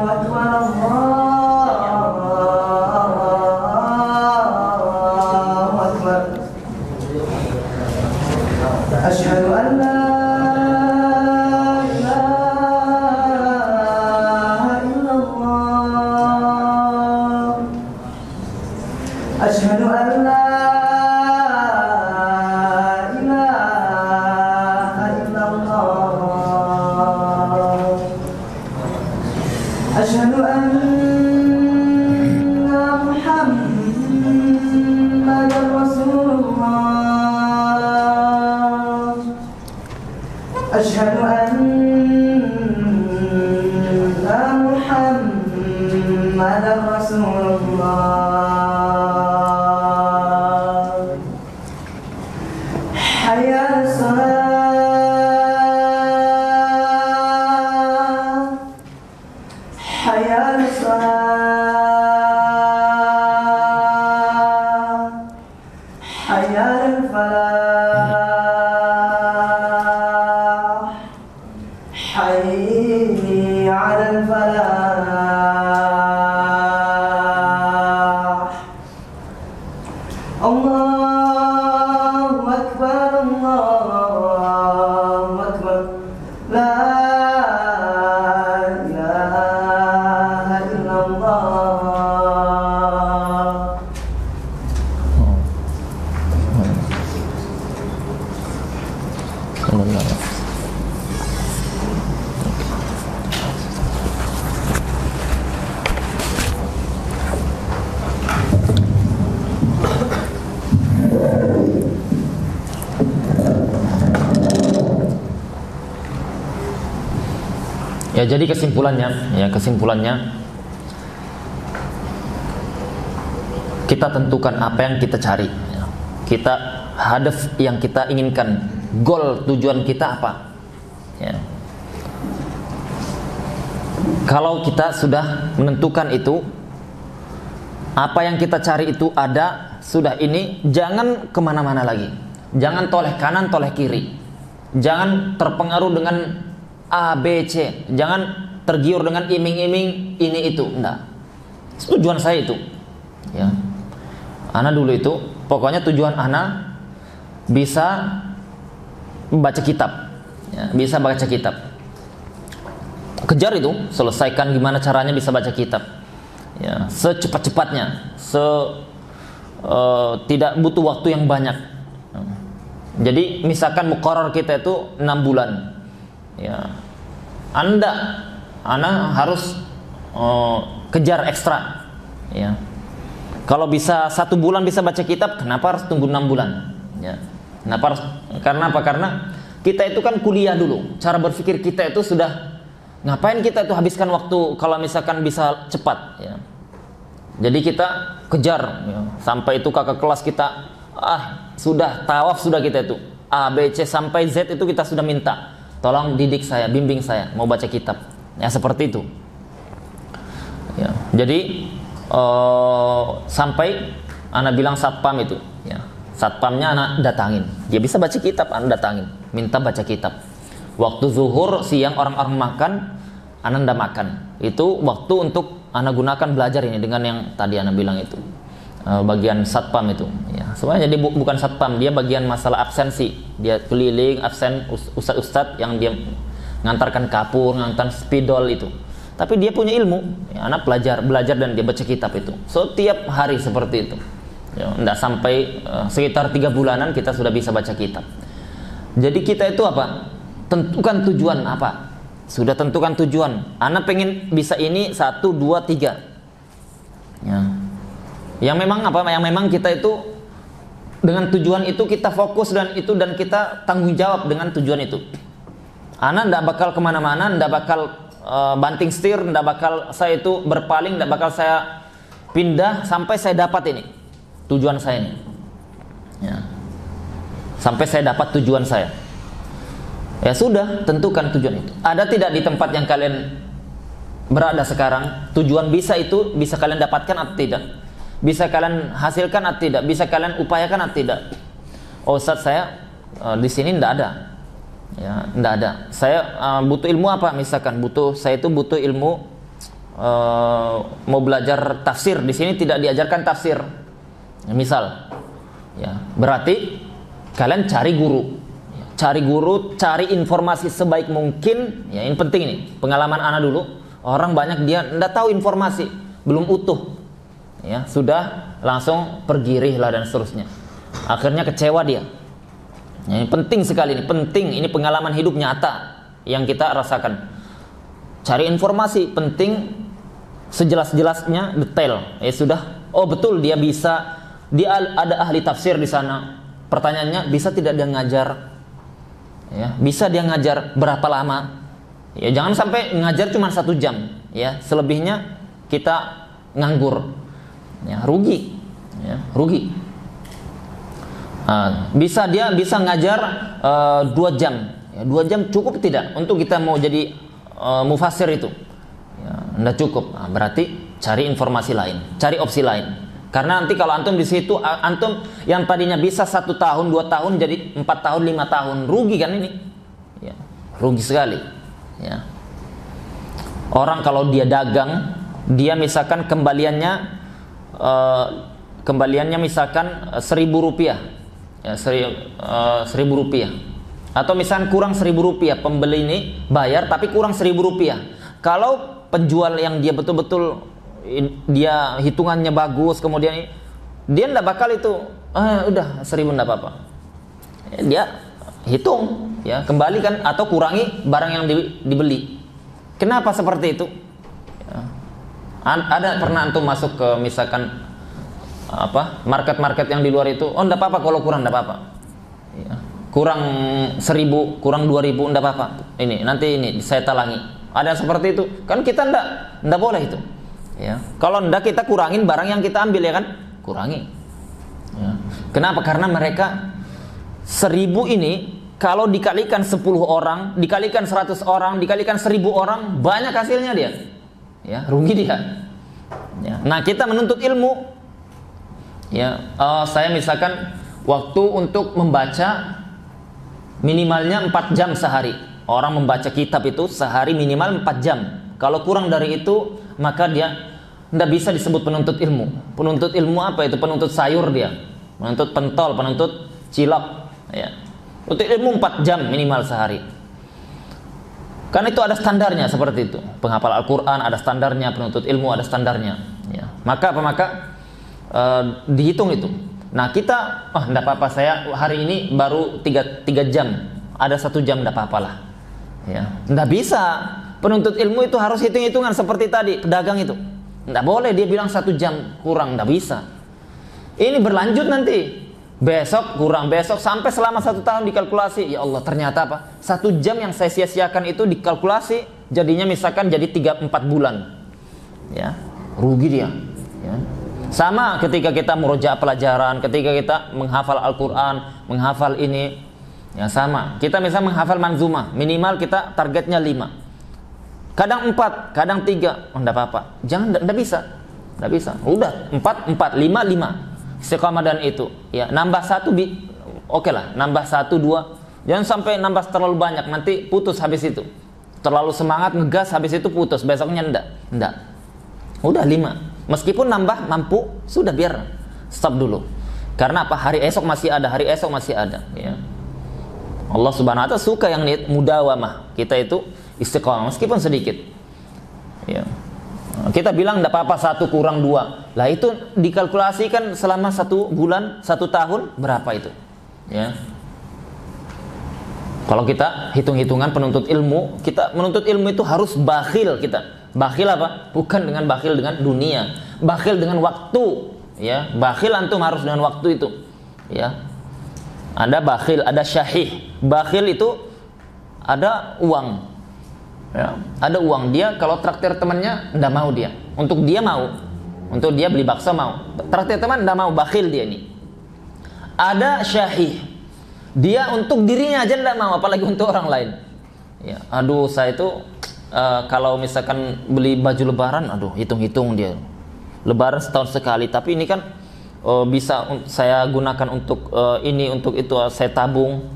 Speaker 3: Akbar, Allahu Akbar. Asyhadu an la أشهد أن لا إله إلا الله أشهد أن محمدا رسول الله أشهد أن محمدا رسول الله حي على الصلاة حي على الصلاة حي على الفلاح حي على الفلاح الله أكبر الله أكبر لا إله إلا الله
Speaker 2: Ya, jadi kesimpulannya kita tentukan apa yang kita cari. Kita hadaf yang kita inginkan, goal tujuan kita apa. Ya. Kalau kita sudah menentukan itu, apa yang kita cari itu ada, sudah ini, jangan kemana-mana lagi. Jangan toleh kanan, toleh kiri. Jangan terpengaruh dengan A, B, C. Jangan tergiur dengan iming-iming ini itu. Enggak. Tujuan saya itu. Ya. Ana dulu itu, pokoknya tujuan ana bisa membaca kitab. Ya, bisa baca kitab. Kejar itu, selesaikan gimana caranya bisa baca kitab. Ya, secepat-cepatnya, tidak butuh waktu yang banyak. Jadi misalkan muqarrar kita itu 6 bulan. Ya, ana harus kejar ekstra. Ya, kalau bisa 1 bulan bisa baca kitab, kenapa harus tunggu 6 bulan? Ya, kenapa harus? Karena apa? Karena kita itu kan kuliah dulu. Cara berpikir kita itu sudah, ngapain kita itu habiskan waktu kalau misalkan bisa cepat? Ya. Jadi kita kejar, ya, sampai itu kakak kelas kita, sudah tawaf sudah kita itu A, B, C sampai Z itu kita sudah minta. Tolong didik saya, bimbing saya, mau baca kitab. Ya seperti itu. Ya, jadi sampai anak bilang satpam itu, ya, satpamnya anak datangin. Dia bisa baca kitab, anak datangin, minta baca kitab. Waktu zuhur siang orang-orang makan, anak ndak makan. Itu waktu untuk anak gunakan belajar ini dengan yang tadi anak bilang itu. Bagian satpam itu, ya. Sebenarnya jadi bukan satpam, dia bagian masalah absensi. Dia keliling absen ustadz yang dia ngantarkan kapur, ngantar spidol itu. Tapi dia punya ilmu, ya, anak belajar dan dia baca kitab itu. Setiap hari seperti itu. Ya, enggak sampai sekitar 3 bulanan kita sudah bisa baca kitab. Jadi kita itu apa? Tentukan tujuan apa? Sudah tentukan tujuan. Anak pengen bisa ini 1, 2, 3. Ya. Yang memang apa? Yang memang kita itu dengan tujuan itu kita fokus dan kita tanggung jawab dengan tujuan itu. Anak ndak bakal kemana-mana, ndak bakal banting setir, ndak bakal saya itu berpaling, ndak bakal saya pindah sampai saya dapat ini tujuan saya ini. Ya. Sampai saya dapat tujuan saya. Ya sudah, tentukan tujuan itu. Ada tidak di tempat yang kalian berada sekarang tujuan bisa kalian dapatkan atau tidak? Bisa kalian hasilkan atau tidak? Bisa kalian upayakan atau tidak? Oh Ustaz, saya di sini ndak ada. Ya, ndak ada. Saya butuh ilmu apa? Misalkan saya itu butuh ilmu mau belajar tafsir. Di sini tidak diajarkan tafsir. Ya, misal, ya, berarti kalian cari guru, cari informasi sebaik mungkin. Ya, ini penting ini. Pengalaman anak dulu, orang banyak dia ndak tahu informasi, belum utuh. Ya, sudah langsung pergirih lah dan seterusnya. Akhirnya kecewa dia. Ya, ini penting sekali ini, ini pengalaman hidup nyata yang kita rasakan. Cari informasi penting sejelas-jelasnya, detail. Ya sudah, oh betul dia ada ahli tafsir di sana. Pertanyaannya, bisa tidak dia ngajar? Ya, bisa dia ngajar berapa lama? Ya, jangan sampai ngajar cuma 1 jam, ya. Selebihnya kita nganggur. Ya, rugi. Ya, rugi. Bisa ngajar 2 jam. Ya, 2 jam cukup tidak untuk kita mau jadi mufassir itu? Ya, enggak cukup. Berarti cari informasi lain, cari opsi lain. Karena nanti kalau antum di situ, antum yang tadinya bisa 1 tahun, 2 tahun jadi 4 tahun, 5 tahun, rugi kan ini? Ya, rugi sekali. Ya. Orang kalau dia dagang, dia misalkan kembaliannya misalkan 1.000 rupiah, ya, 1.000 rupiah, atau misalkan kurang 1.000 rupiah, pembeli ini bayar tapi kurang 1.000 rupiah. Kalau penjual yang dia betul-betul dia hitungannya bagus, kemudian dia ndak bakal itu udah 1.000 ndak apa-apa, dia hitung, ya, kembalikan atau kurangi barang yang dibeli. Kenapa seperti itu? Ya. Ada pernah antum masuk ke misalkan market-market yang di luar itu, oh enggak apa-apa kalau kurang, enggak apa-apa. Ya. Kurang 1.000, kurang 2.000 enggak apa-apa. Nanti saya talangi. Ada seperti itu. Kan kita enggak boleh itu. Ya. Kalau enggak kita kurangin barang yang kita ambil, ya kan? Kurangi. Ya. Kenapa? Karena mereka 1.000 ini kalau dikalikan 10 orang, dikalikan 100 orang, dikalikan 1.000 orang, banyak hasilnya dia. Ya, rugi dia. Ya. Nah, kita menuntut ilmu. Ya, saya misalkan waktu untuk membaca minimalnya 4 jam sehari. Orang membaca kitab itu sehari minimal 4 jam. Kalau kurang dari itu, maka dia tidak bisa disebut penuntut ilmu. Penuntut ilmu apa itu? Penuntut sayur dia. Penuntut pentol, penuntut cilok. Ya. Untuk ilmu 4 jam minimal sehari. Karena itu ada standarnya seperti itu. Penghafal Al-Quran ada standarnya, penuntut ilmu ada standarnya. Ya. Maka dihitung itu. Nah kita, enggak apa-apa, saya hari ini baru 3 jam, ada 1 jam enggak apa-apalah. Ya. Enggak bisa. Penuntut ilmu itu harus hitung-hitungan seperti tadi pedagang itu. Enggak boleh dia bilang 1 jam kurang, enggak bisa. Ini berlanjut nanti. Besok kurang, besok sampai selama 1 tahun dikalkulasi. Ya Allah, ternyata apa? 1 jam yang saya sia-siakan itu dikalkulasi jadinya misalkan jadi 3-4 bulan. Ya, rugi dia. Ya. Sama ketika kita murojaah pelajaran, ketika kita menghafal Al-Quran, menghafal ini, ya sama. Kita misalnya menghafal manzumah, minimal kita targetnya 5. Kadang 4, kadang 3, enggak apa-apa. Jangan, enggak bisa. Enggak bisa. Udah 4, 4, 5, 5. Istiqamah dan itu. Ya, nambah 1 oke lah, nambah 1, 2. Jangan sampai nambah terlalu banyak, nanti putus habis itu. Terlalu semangat ngegas habis itu putus, besoknya enggak. Udah 5. Meskipun nambah mampu, sudah biar stop dulu. Karena apa? Hari esok masih ada, ya. Allah Subhanahu wa taala suka yang mudawamah. Kita itu istiqamah meskipun sedikit. Ya. Kita bilang enggak apa-apa 1 kurang 2. Lah itu dikalkulasikan selama 1 bulan, 1 tahun berapa itu? Ya. Kalau kita hitung-hitungan penuntut ilmu, kita menuntut ilmu itu harus bakhil kita. Bakhil apa? Bukan dengan bakhil dengan dunia, bakhil dengan waktu, ya. Bakhil antum harus dengan waktu itu, ya. Ada bakhil, ada syahih. Bakhil itu ada uang, ya. Ada uang, dia kalau traktir temannya ndak mau dia. Untuk dia mau, untuk dia beli bakso mau. Traktir teman ndak mau, bakhil dia ini. Ada syahih, dia untuk dirinya aja ndak mau, apalagi untuk orang lain. Ya, aduh saya itu kalau misalkan beli baju lebaran, aduh hitung-hitung dia. Lebaran setahun sekali, tapi ini kan bisa saya gunakan untuk ini, untuk itu, saya tabung.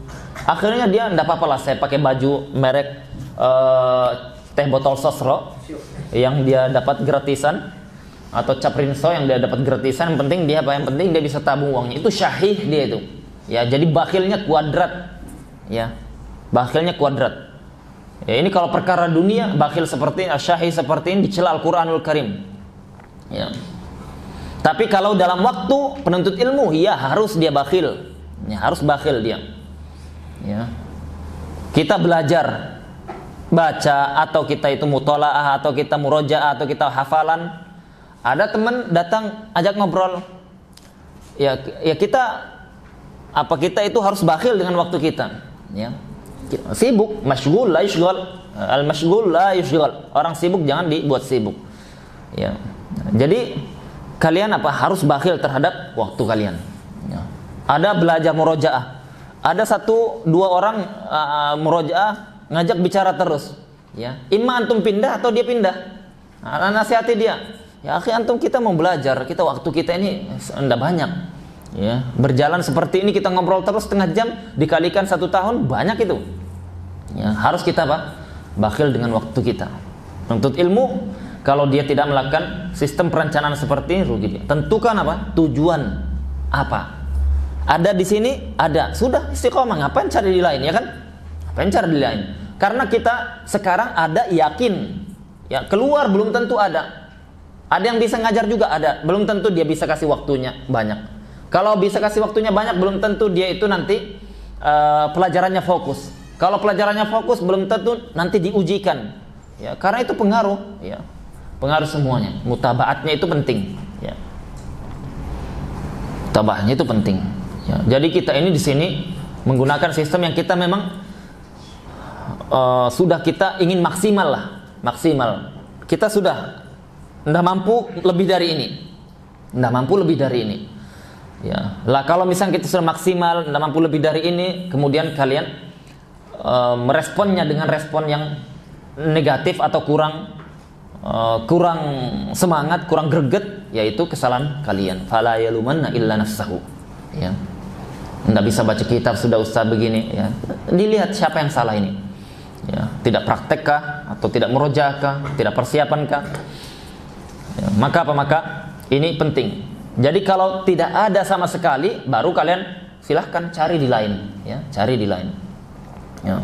Speaker 2: Akhirnya dia ndak apa-apa lah, saya pakai baju merek teh botol sosro yang dia dapat gratisan, atau caprinso yang dia dapat gratisan. Yang penting dia apa? Yang penting dia bisa tabung uangnya. Itu syahih dia itu. Ya, jadi bakhilnya kuadrat. Ya. Bakhilnya kuadrat. Ya, ini kalau perkara dunia, bakhil seperti ini, syahih seperti ini dicela Al-Qur'anul Karim. Ya. Tapi kalau dalam waktu penuntut ilmu, ya harus dia bakhil. Ya, harus bakhil dia. Ya. Kita belajar baca, atau kita itu mutolaah, atau kita murojaah, atau kita hafalan. Ada teman datang ajak ngobrol. Ya kita itu harus bakhil dengan waktu kita, ya. Sibuk, masyghul la yushghal. Al-masyghul la yushghal. Orang sibuk jangan dibuat sibuk. Ya. Jadi kalian harus bakhil terhadap waktu kalian. Ya. Ada belajar murojaah. Ada 1-2 orang murojaah ngajak bicara terus, ya. Imma antum pindah atau dia pindah. Nasihati dia. Ya akhi, antum kita mau belajar, kita waktu kita ini enggak banyak. Ya, berjalan seperti ini kita ngobrol terus setengah jam dikalikan 1 tahun, banyak itu. Ya, harus kita bakhil dengan waktu kita. Menuntut ilmu, kalau dia tidak melakukan sistem perencanaan seperti ini, rugi dia. Tentukan tujuan apa. Ada di sini, ada. Sudah istiqomah, ngapain cari di lain, ya kan? Ngapain cari di lain? Karena kita sekarang ada yakin. Ya, keluar belum tentu ada. Ada yang bisa ngajar juga ada, belum tentu dia bisa kasih waktunya banyak. Kalau bisa kasih waktunya banyak, belum tentu dia itu nanti pelajarannya fokus. Kalau pelajarannya fokus, belum tentu nanti diujikan. Ya, karena itu pengaruh, ya. Pengaruh semuanya. Mutabaatnya itu penting, ya. Mutabaatnya itu penting. Ya. Jadi kita ini di sini menggunakan sistem yang kita memang sudah kita ingin maksimal lah, maksimal. Kita sudah nggak mampu lebih dari ini, nggak mampu lebih dari ini. Ya, lah kalau misalnya kita sudah maksimal, nggak mampu lebih dari ini, kemudian kalian meresponnya dengan respon yang negatif atau kurang semangat, kurang greget, yaitu kesalahan kalian. Fala yalumanna illa nafsahu. Ya, nggak bisa baca kitab sudah ustaz begini. Ya, dilihat siapa yang salah ini. Ya, tidak praktekkah atau tidak murojaahkah, tidak persiapankah? Ya, maka ini penting. Jadi kalau tidak ada sama sekali, baru kalian silahkan cari di lain, ya, cari di lain. Ya.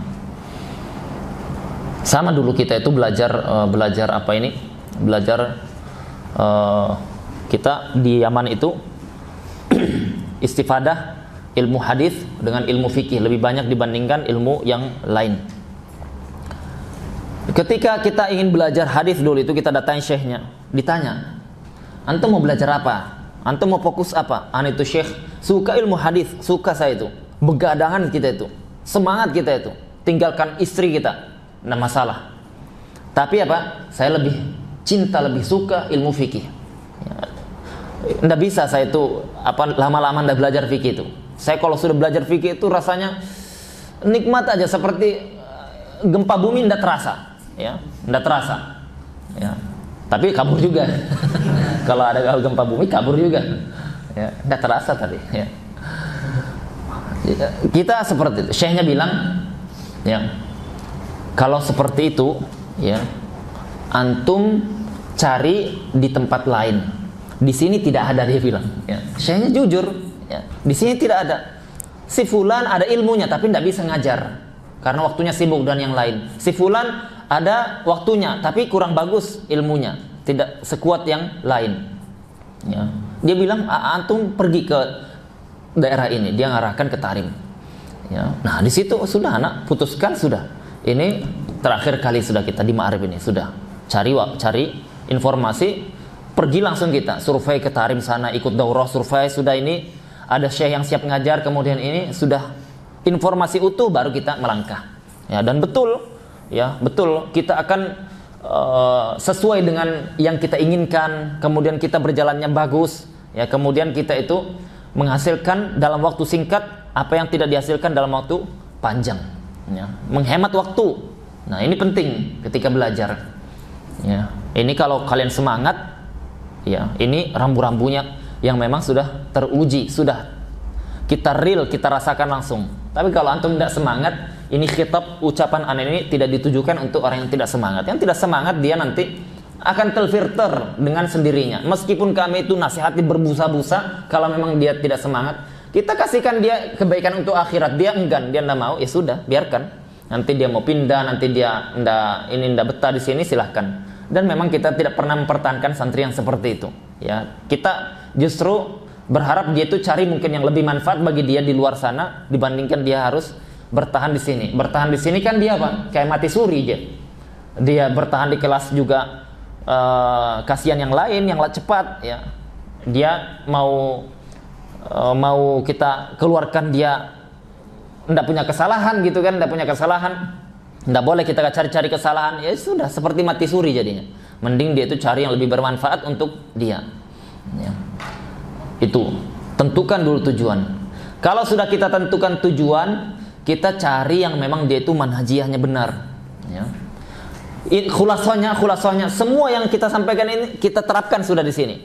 Speaker 2: Sama dulu kita itu belajar kita di Yaman itu istifadah ilmu hadis dengan ilmu fikih lebih banyak dibandingkan ilmu yang lain. Ketika kita ingin belajar hadis dulu itu kita datangi syekhnya, ditanya, antum mau belajar apa? Antum mau fokus apa? Itu syekh suka ilmu hadis, suka saya itu. Begadangan kita itu, semangat kita itu. Tinggalkan istri kita, enggak masalah. Tapi saya lebih cinta, lebih suka ilmu fikih. Enggak bisa saya itu lama-lama enggak belajar fikih itu. Saya kalau sudah belajar fikih itu rasanya nikmat aja, seperti gempa bumi enggak terasa. ya, tidak terasa, ya. Tapi kabur juga. Kalau ada gempa bumi kabur juga, ya, tidak terasa tadi. Ya. Kita seperti itu. Syekhnya bilang, ya, kalau seperti itu, ya, antum cari di tempat lain. Di sini tidak ada, dia bilang. Ya. Syekhnya jujur, ya, di sini tidak ada. Si fulan ada ilmunya tapi tidak bisa ngajar karena waktunya sibuk dan yang lain. Si fulan ada waktunya tapi kurang bagus ilmunya, tidak sekuat yang lain. Ya. Dia bilang antum pergi ke daerah ini, dia ngarahkan ke Tarim. Ya. Nah di situ sudah anak putuskan sudah. Ini terakhir kali sudah kita di Ma'arif ini sudah cari informasi, pergi langsung kita survei ke Tarim sana, ikut daurah survei sudah ini ada syekh yang siap ngajar, kemudian ini sudah informasi utuh baru kita melangkah. Ya dan betul, ya betul kita akan sesuai dengan yang kita inginkan, kemudian kita berjalannya bagus, ya kemudian kita itu menghasilkan dalam waktu singkat apa yang tidak dihasilkan dalam waktu panjang, ya. Menghemat waktu. Nah ini penting ketika belajar, ya. Ini kalau kalian semangat, ya ini rambu-rambunya yang memang sudah teruji, sudah kita real, kita rasakan langsung. Tapi kalau antum tidak semangat, ini khitab ucapan ana ini tidak ditujukan untuk orang yang tidak semangat. Yang tidak semangat dia nanti akan terfilter dengan sendirinya. Meskipun kami itu nasihati berbusa-busa, kalau memang dia tidak semangat, kita kasihkan dia kebaikan untuk akhirat, dia enggan, dia tidak mau, ya sudah, biarkan. Nanti dia mau pindah, nanti dia tidak betah di sini, silahkan. Dan memang kita tidak pernah mempertahankan santri yang seperti itu. Ya, kita justru berharap dia itu cari mungkin yang lebih manfaat bagi dia di luar sana dibandingkan dia harus bertahan di sini. Bertahan di sini kan dia apa? Kayak mati suri aja. Dia bertahan di kelas juga kasihan yang lain yang cepat, ya. Dia mau kita keluarkan dia tidak punya kesalahan gitu kan, tidak punya kesalahan. Tidak boleh kita cari-cari kesalahan. Ya sudah seperti mati suri jadinya. Mending dia itu cari yang lebih bermanfaat untuk dia. Ya. Itu tentukan dulu tujuan. Kalau sudah kita tentukan tujuan, kita cari yang memang dia itu manhajiyahnya benar, ya. Khulasanya semua yang kita sampaikan ini kita terapkan sudah di sini.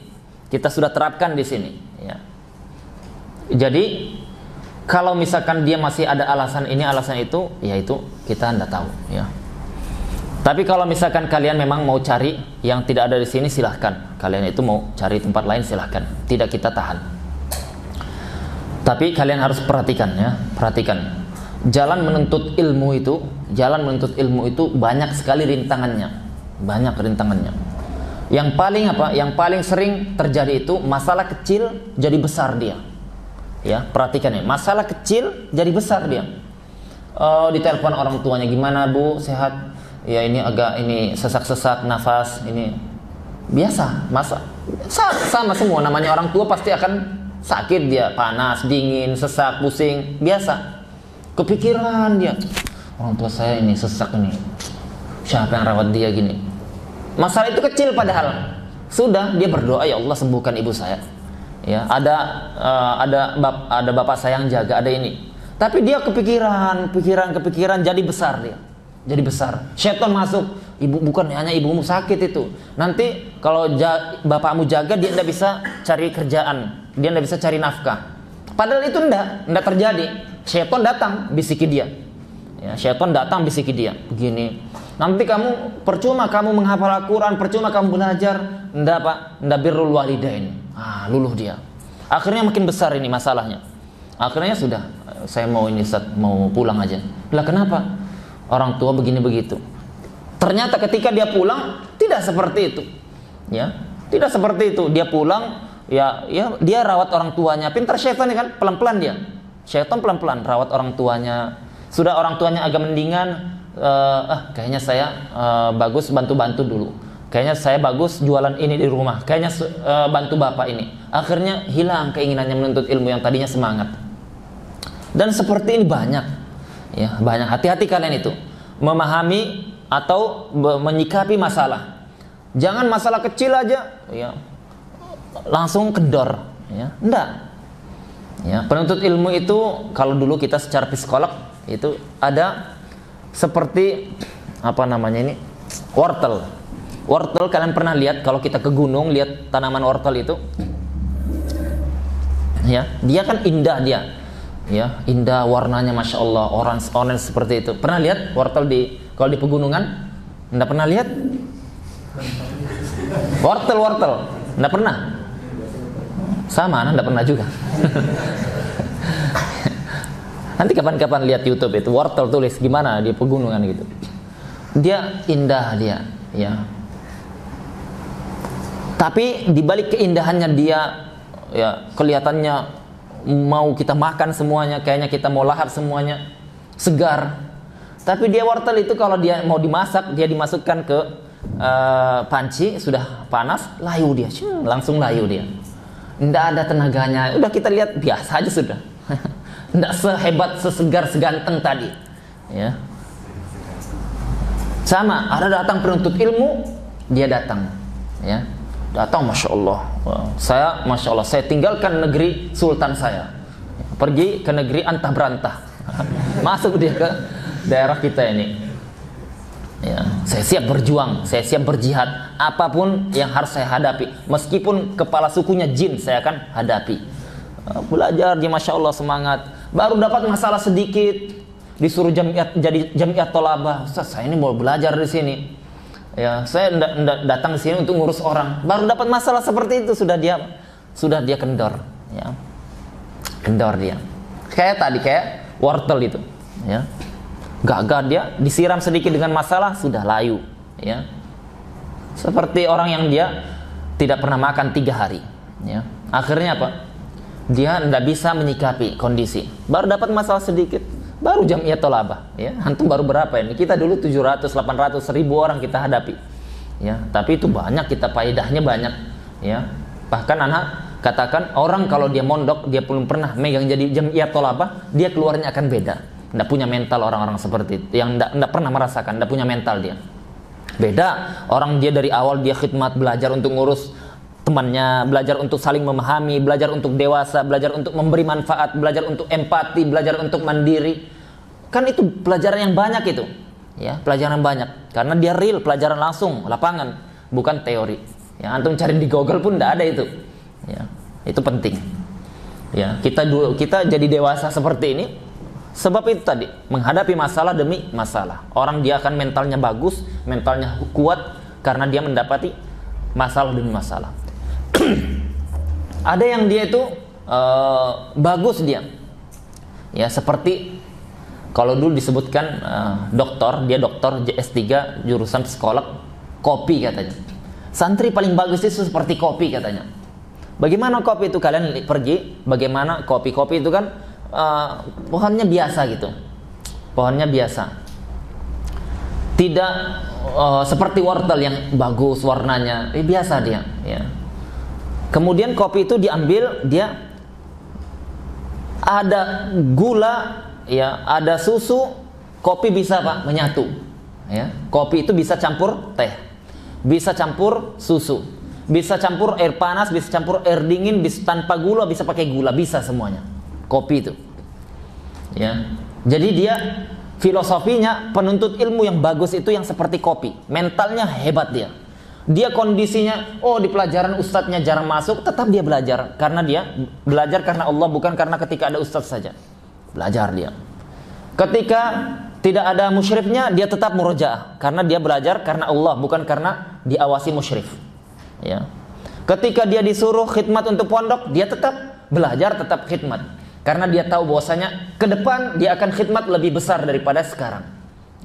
Speaker 2: Kita sudah terapkan di sini, ya. Jadi kalau misalkan dia masih ada alasan ini alasan itu, ya itu kita tidak tahu, ya. Tapi kalau misalkan kalian memang mau cari yang tidak ada di sini, silahkan. Kalian itu mau cari tempat lain, silahkan. Tidak kita tahan. Tapi kalian harus perhatikan, ya. Perhatikan. Jalan menuntut ilmu itu banyak sekali rintangannya. Banyak rintangannya. Yang paling apa? Yang paling sering terjadi itu masalah kecil jadi besar dia. Ya, perhatikan ya. Masalah kecil jadi besar dia. Ditelepon orang tuanya, gimana Bu, sehat? Ya ini agak sesak-sesak nafas ini biasa, sama semua namanya orang tua pasti akan sakit, dia panas, dingin, sesak, pusing, biasa. Kepikiran dia, orang tua saya ini sesak ini, siapa yang rawat dia gini. Masalah itu kecil padahal sudah dia berdoa, ya Allah sembuhkan ibu saya. Ya ada bapak saya yang jaga, ada ini. Tapi dia kepikiran jadi besar dia. Jadi besar. Syaitan masuk. Ibu bukan hanya ibumu sakit itu. Nanti kalau bapakmu jaga dia tidak bisa cari kerjaan, dia tidak bisa cari nafkah. Padahal itu tidak terjadi. Syaitan datang bisiki dia. Ya, syaitan datang bisiki dia. Begini. Nanti kamu percuma kamu menghafal Al-Quran, percuma kamu belajar, tidak birrul walidain. Luluh dia. Akhirnya makin besar ini masalahnya. Akhirnya sudah, saya mau pulang aja. Lah kenapa? Orang tua begini begitu. Ternyata ketika dia pulang tidak seperti itu, ya tidak seperti itu. Dia pulang, ya dia rawat orang tuanya. Pintar syaitan kan, pelan-pelan dia. Syaitan pelan-pelan rawat orang tuanya. Sudah orang tuanya agak mendingan, kayaknya saya bagus bantu-bantu dulu. Kayaknya saya bagus jualan ini di rumah. Kayaknya bantu bapak ini. Akhirnya hilang keinginannya menuntut ilmu yang tadinya semangat. Dan seperti ini banyak. Ya, banyak. Hati-hati kalian itu memahami atau menyikapi masalah. Jangan masalah kecil aja, ya, langsung kendor, ya. Enggak. Ya, penuntut ilmu itu kalau dulu kita secara psikolog itu ada seperti apa namanya ini? Wortel. Wortel kalian pernah lihat kalau kita ke gunung lihat tanaman wortel itu? Ya, dia kan indah dia. Ya, indah warnanya Masya Allah, orange seperti itu. Pernah lihat wortel kalau di pegunungan? Anda pernah lihat? Wortel. Anda pernah? Sama, Anda pernah juga. Nanti kapan-kapan lihat YouTube itu wortel, tulis gimana di pegunungan gitu. Dia indah dia, ya. Tapi di balik keindahannya dia, ya kelihatannya mau kita makan semuanya, kayaknya kita mau lahap semuanya, segar. Tapi dia wortel itu kalau dia mau dimasak, dia dimasukkan ke panci sudah panas, layu dia, langsung layu dia. Tidak ada tenaganya, udah kita lihat biasa aja sudah. Tidak sehebat, sesegar, seganteng tadi. Ya. Sama, ada datang penuntut ilmu, dia datang. Ya. Datang, Masya Allah. Masya Allah, saya tinggalkan negeri sultan saya. Pergi ke negeri antah berantah. Masuk dia ke daerah kita ini. Ya. Saya siap berjuang, saya siap berjihad. Apapun yang harus saya hadapi. Meskipun kepala sukunya jin, saya akan hadapi. Belajar dia, Masya Allah, semangat. Baru dapat masalah sedikit, disuruh jadi jamiat tolabah. Ustaz, saya ini mau belajar di sini. Ya, saya enggak datang di sini untuk ngurus orang. Baru dapat masalah seperti itu sudah dia kendor, ya. Kendor dia. Kayak wortel itu, ya. Gagah dia, disiram sedikit dengan masalah sudah layu, ya. Seperti orang yang dia tidak pernah makan 3 hari, ya. Akhirnya apa? Dia tidak bisa menyikapi kondisi. Baru dapat masalah sedikit, baru jamiat tolabah, ya. Antum baru berapa ini? Kita dulu 700, 800, 1000 orang kita hadapi, ya. Tapi itu banyak, kita faedahnya banyak, ya. Bahkan anak katakan orang kalau dia mondok, dia belum pernah megang jadi jamiat tolabah, dia keluarnya akan beda. Tidak punya mental orang-orang seperti itu, yang tidak pernah merasakan, tidak punya mental dia. Beda orang dia dari awal dia khidmat, belajar untuk ngurus temannya, belajar untuk saling memahami, belajar untuk dewasa, belajar untuk memberi manfaat, belajar untuk empati, belajar untuk mandiri. Kan itu pelajaran yang banyak itu, ya, pelajaran banyak. Karena dia real, pelajaran langsung, lapangan, bukan teori. Ya, antum cari di Google pun tidak ada itu. Ya, itu penting. Ya, kita jadi dewasa seperti ini. Sebab itu tadi, menghadapi masalah demi masalah. Orang dia akan mentalnya bagus, mentalnya kuat karena dia mendapati masalah demi masalah. Ada yang dia itu bagus dia, ya, seperti kalau dulu disebutkan doktor, dia doktor S3 jurusan psikolog, kopi katanya. Santri paling bagus itu seperti kopi katanya. Bagaimana kopi itu? Kalian pergi, bagaimana kopi itu kan pohonnya biasa gitu, pohonnya biasa, tidak seperti wortel yang bagus warnanya, biasa dia, ya. Kemudian kopi itu diambil, dia ada gula, ya, ada susu, kopi bisa Pak menyatu, ya. Kopi itu bisa campur teh, bisa campur susu, bisa campur air panas, bisa campur air dingin, bisa tanpa gula, bisa pakai gula, bisa semuanya. Kopi itu, ya. Jadi dia filosofinya penuntut ilmu yang bagus itu yang seperti kopi, mentalnya hebat dia. Dia kondisinya, di pelajaran ustadznya jarang masuk, tetap dia belajar. Karena dia belajar karena Allah, bukan karena ketika ada ustadz saja. Belajar dia. Ketika tidak ada musyrifnya, dia tetap murojaah. Karena dia belajar karena Allah, bukan karena diawasi musyrif. Ya. Ketika dia disuruh khidmat untuk pondok, dia tetap belajar, tetap khidmat. Karena dia tahu bahwasanya ke depan dia akan khidmat lebih besar daripada sekarang.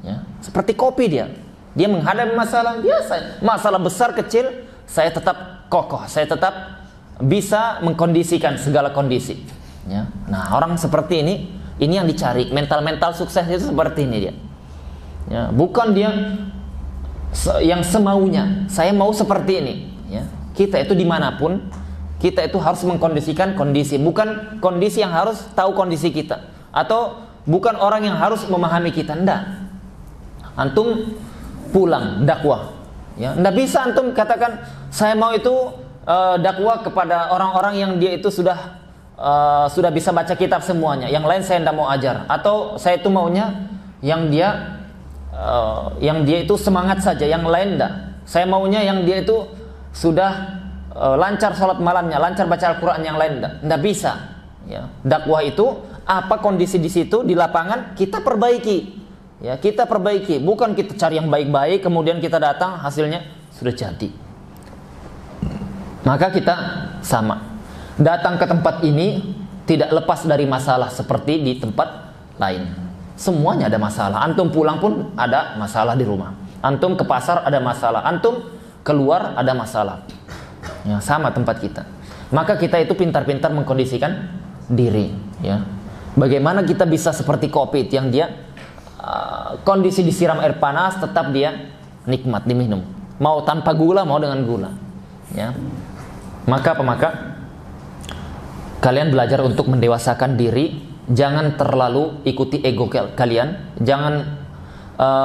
Speaker 2: Ya. Seperti kopi dia. Dia menghadapi masalah biasa, masalah besar kecil, saya tetap kokoh, saya tetap bisa mengkondisikan segala kondisi. Ya. Nah, orang seperti ini yang dicari, mental sukses itu seperti ini dia. Ya, bukan dia yang semaunya, saya mau seperti ini. Ya. Kita itu dimanapun, kita itu harus mengkondisikan kondisi, bukan kondisi yang harus tahu kondisi kita, atau bukan orang yang harus memahami kita, enggak. Antum pulang dakwah, ya, ndak bisa antum katakan saya mau itu dakwah kepada orang-orang yang dia itu sudah bisa baca kitab semuanya, yang lain saya ndak mau ajar, atau saya itu maunya yang dia yang dia itu semangat saja, yang lain enggak. Saya maunya yang dia itu sudah lancar sholat malamnya, lancar baca Al-Quran, yang lain enggak bisa. Ya. Dakwah itu apa kondisi di situ di lapangan kita perbaiki. Ya, kita perbaiki, bukan kita cari yang baik-baik kemudian kita datang hasilnya sudah jadi. Maka kita sama. Datang ke tempat ini tidak lepas dari masalah seperti di tempat lain. Semuanya ada masalah. Antum pulang pun ada masalah di rumah. Antum ke pasar ada masalah. Antum keluar ada masalah. Ya, sama tempat kita. Maka kita itu pintar-pintar mengkondisikan diri. Ya. Bagaimana kita bisa seperti COVID yang dia kondisi disiram air panas tetap dia nikmat diminum. Mau tanpa gula, mau dengan gula. Ya. Maka kalian belajar untuk mendewasakan diri. Jangan terlalu ikuti ego kalian. Jangan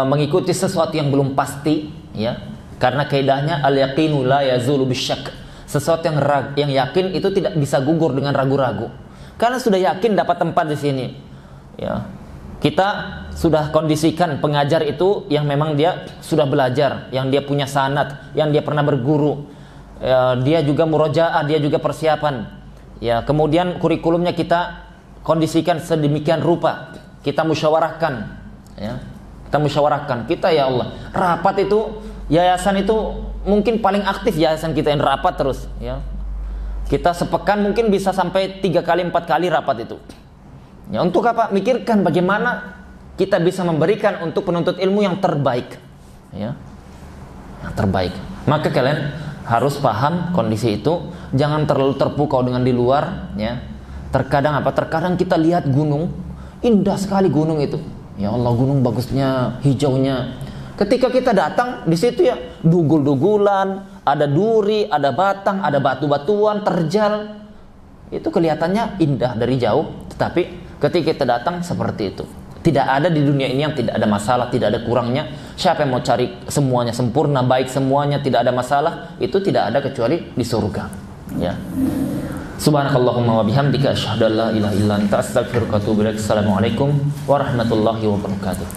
Speaker 2: mengikuti sesuatu yang belum pasti. Ya. Karena kaidahnya al-yaqinu la yazulu bisyak. Sesuatu yang yakin itu tidak bisa gugur dengan ragu-ragu. Karena sudah yakin dapat tempat di sini. Ya. Kita sudah kondisikan pengajar itu yang memang dia sudah belajar, yang dia punya sanad, yang dia pernah berguru, dia juga murojaah, dia juga persiapan. Ya, kemudian kurikulumnya kita kondisikan sedemikian rupa, kita musyawarahkan. Ya, kita musyawarahkan. Kita ya Allah, rapat itu yayasan itu mungkin paling aktif yayasan kita yang rapat terus. Ya, kita sepekan mungkin bisa sampai 3 kali 4 kali rapat itu. Ya, untuk apa? Mikirkan bagaimana kita bisa memberikan untuk penuntut ilmu yang terbaik. Ya. Yang terbaik. Maka kalian harus paham kondisi itu, jangan terlalu terpukau dengan di luar, ya. Terkadang apa? Terkadang kita lihat gunung, indah sekali gunung itu. Ya Allah, gunung bagusnya, hijaunya. Ketika kita datang di situ ya, dugul-dugulan, ada duri, ada batang, ada batu-batuan, terjal. Itu kelihatannya indah dari jauh, tetapi ketika kita datang seperti itu. Tidak ada di dunia ini yang tidak ada masalah, tidak ada kurangnya. Siapa yang mau cari semuanya sempurna, baik semuanya, tidak ada masalah, itu tidak ada kecuali di surga. Ya. Subhanakallahumma wa bihamdika asyhadu an la ilaha illa anta astaghfiruka wa atubu ilaik. Assalamualaikum warahmatullahi wabarakatuh.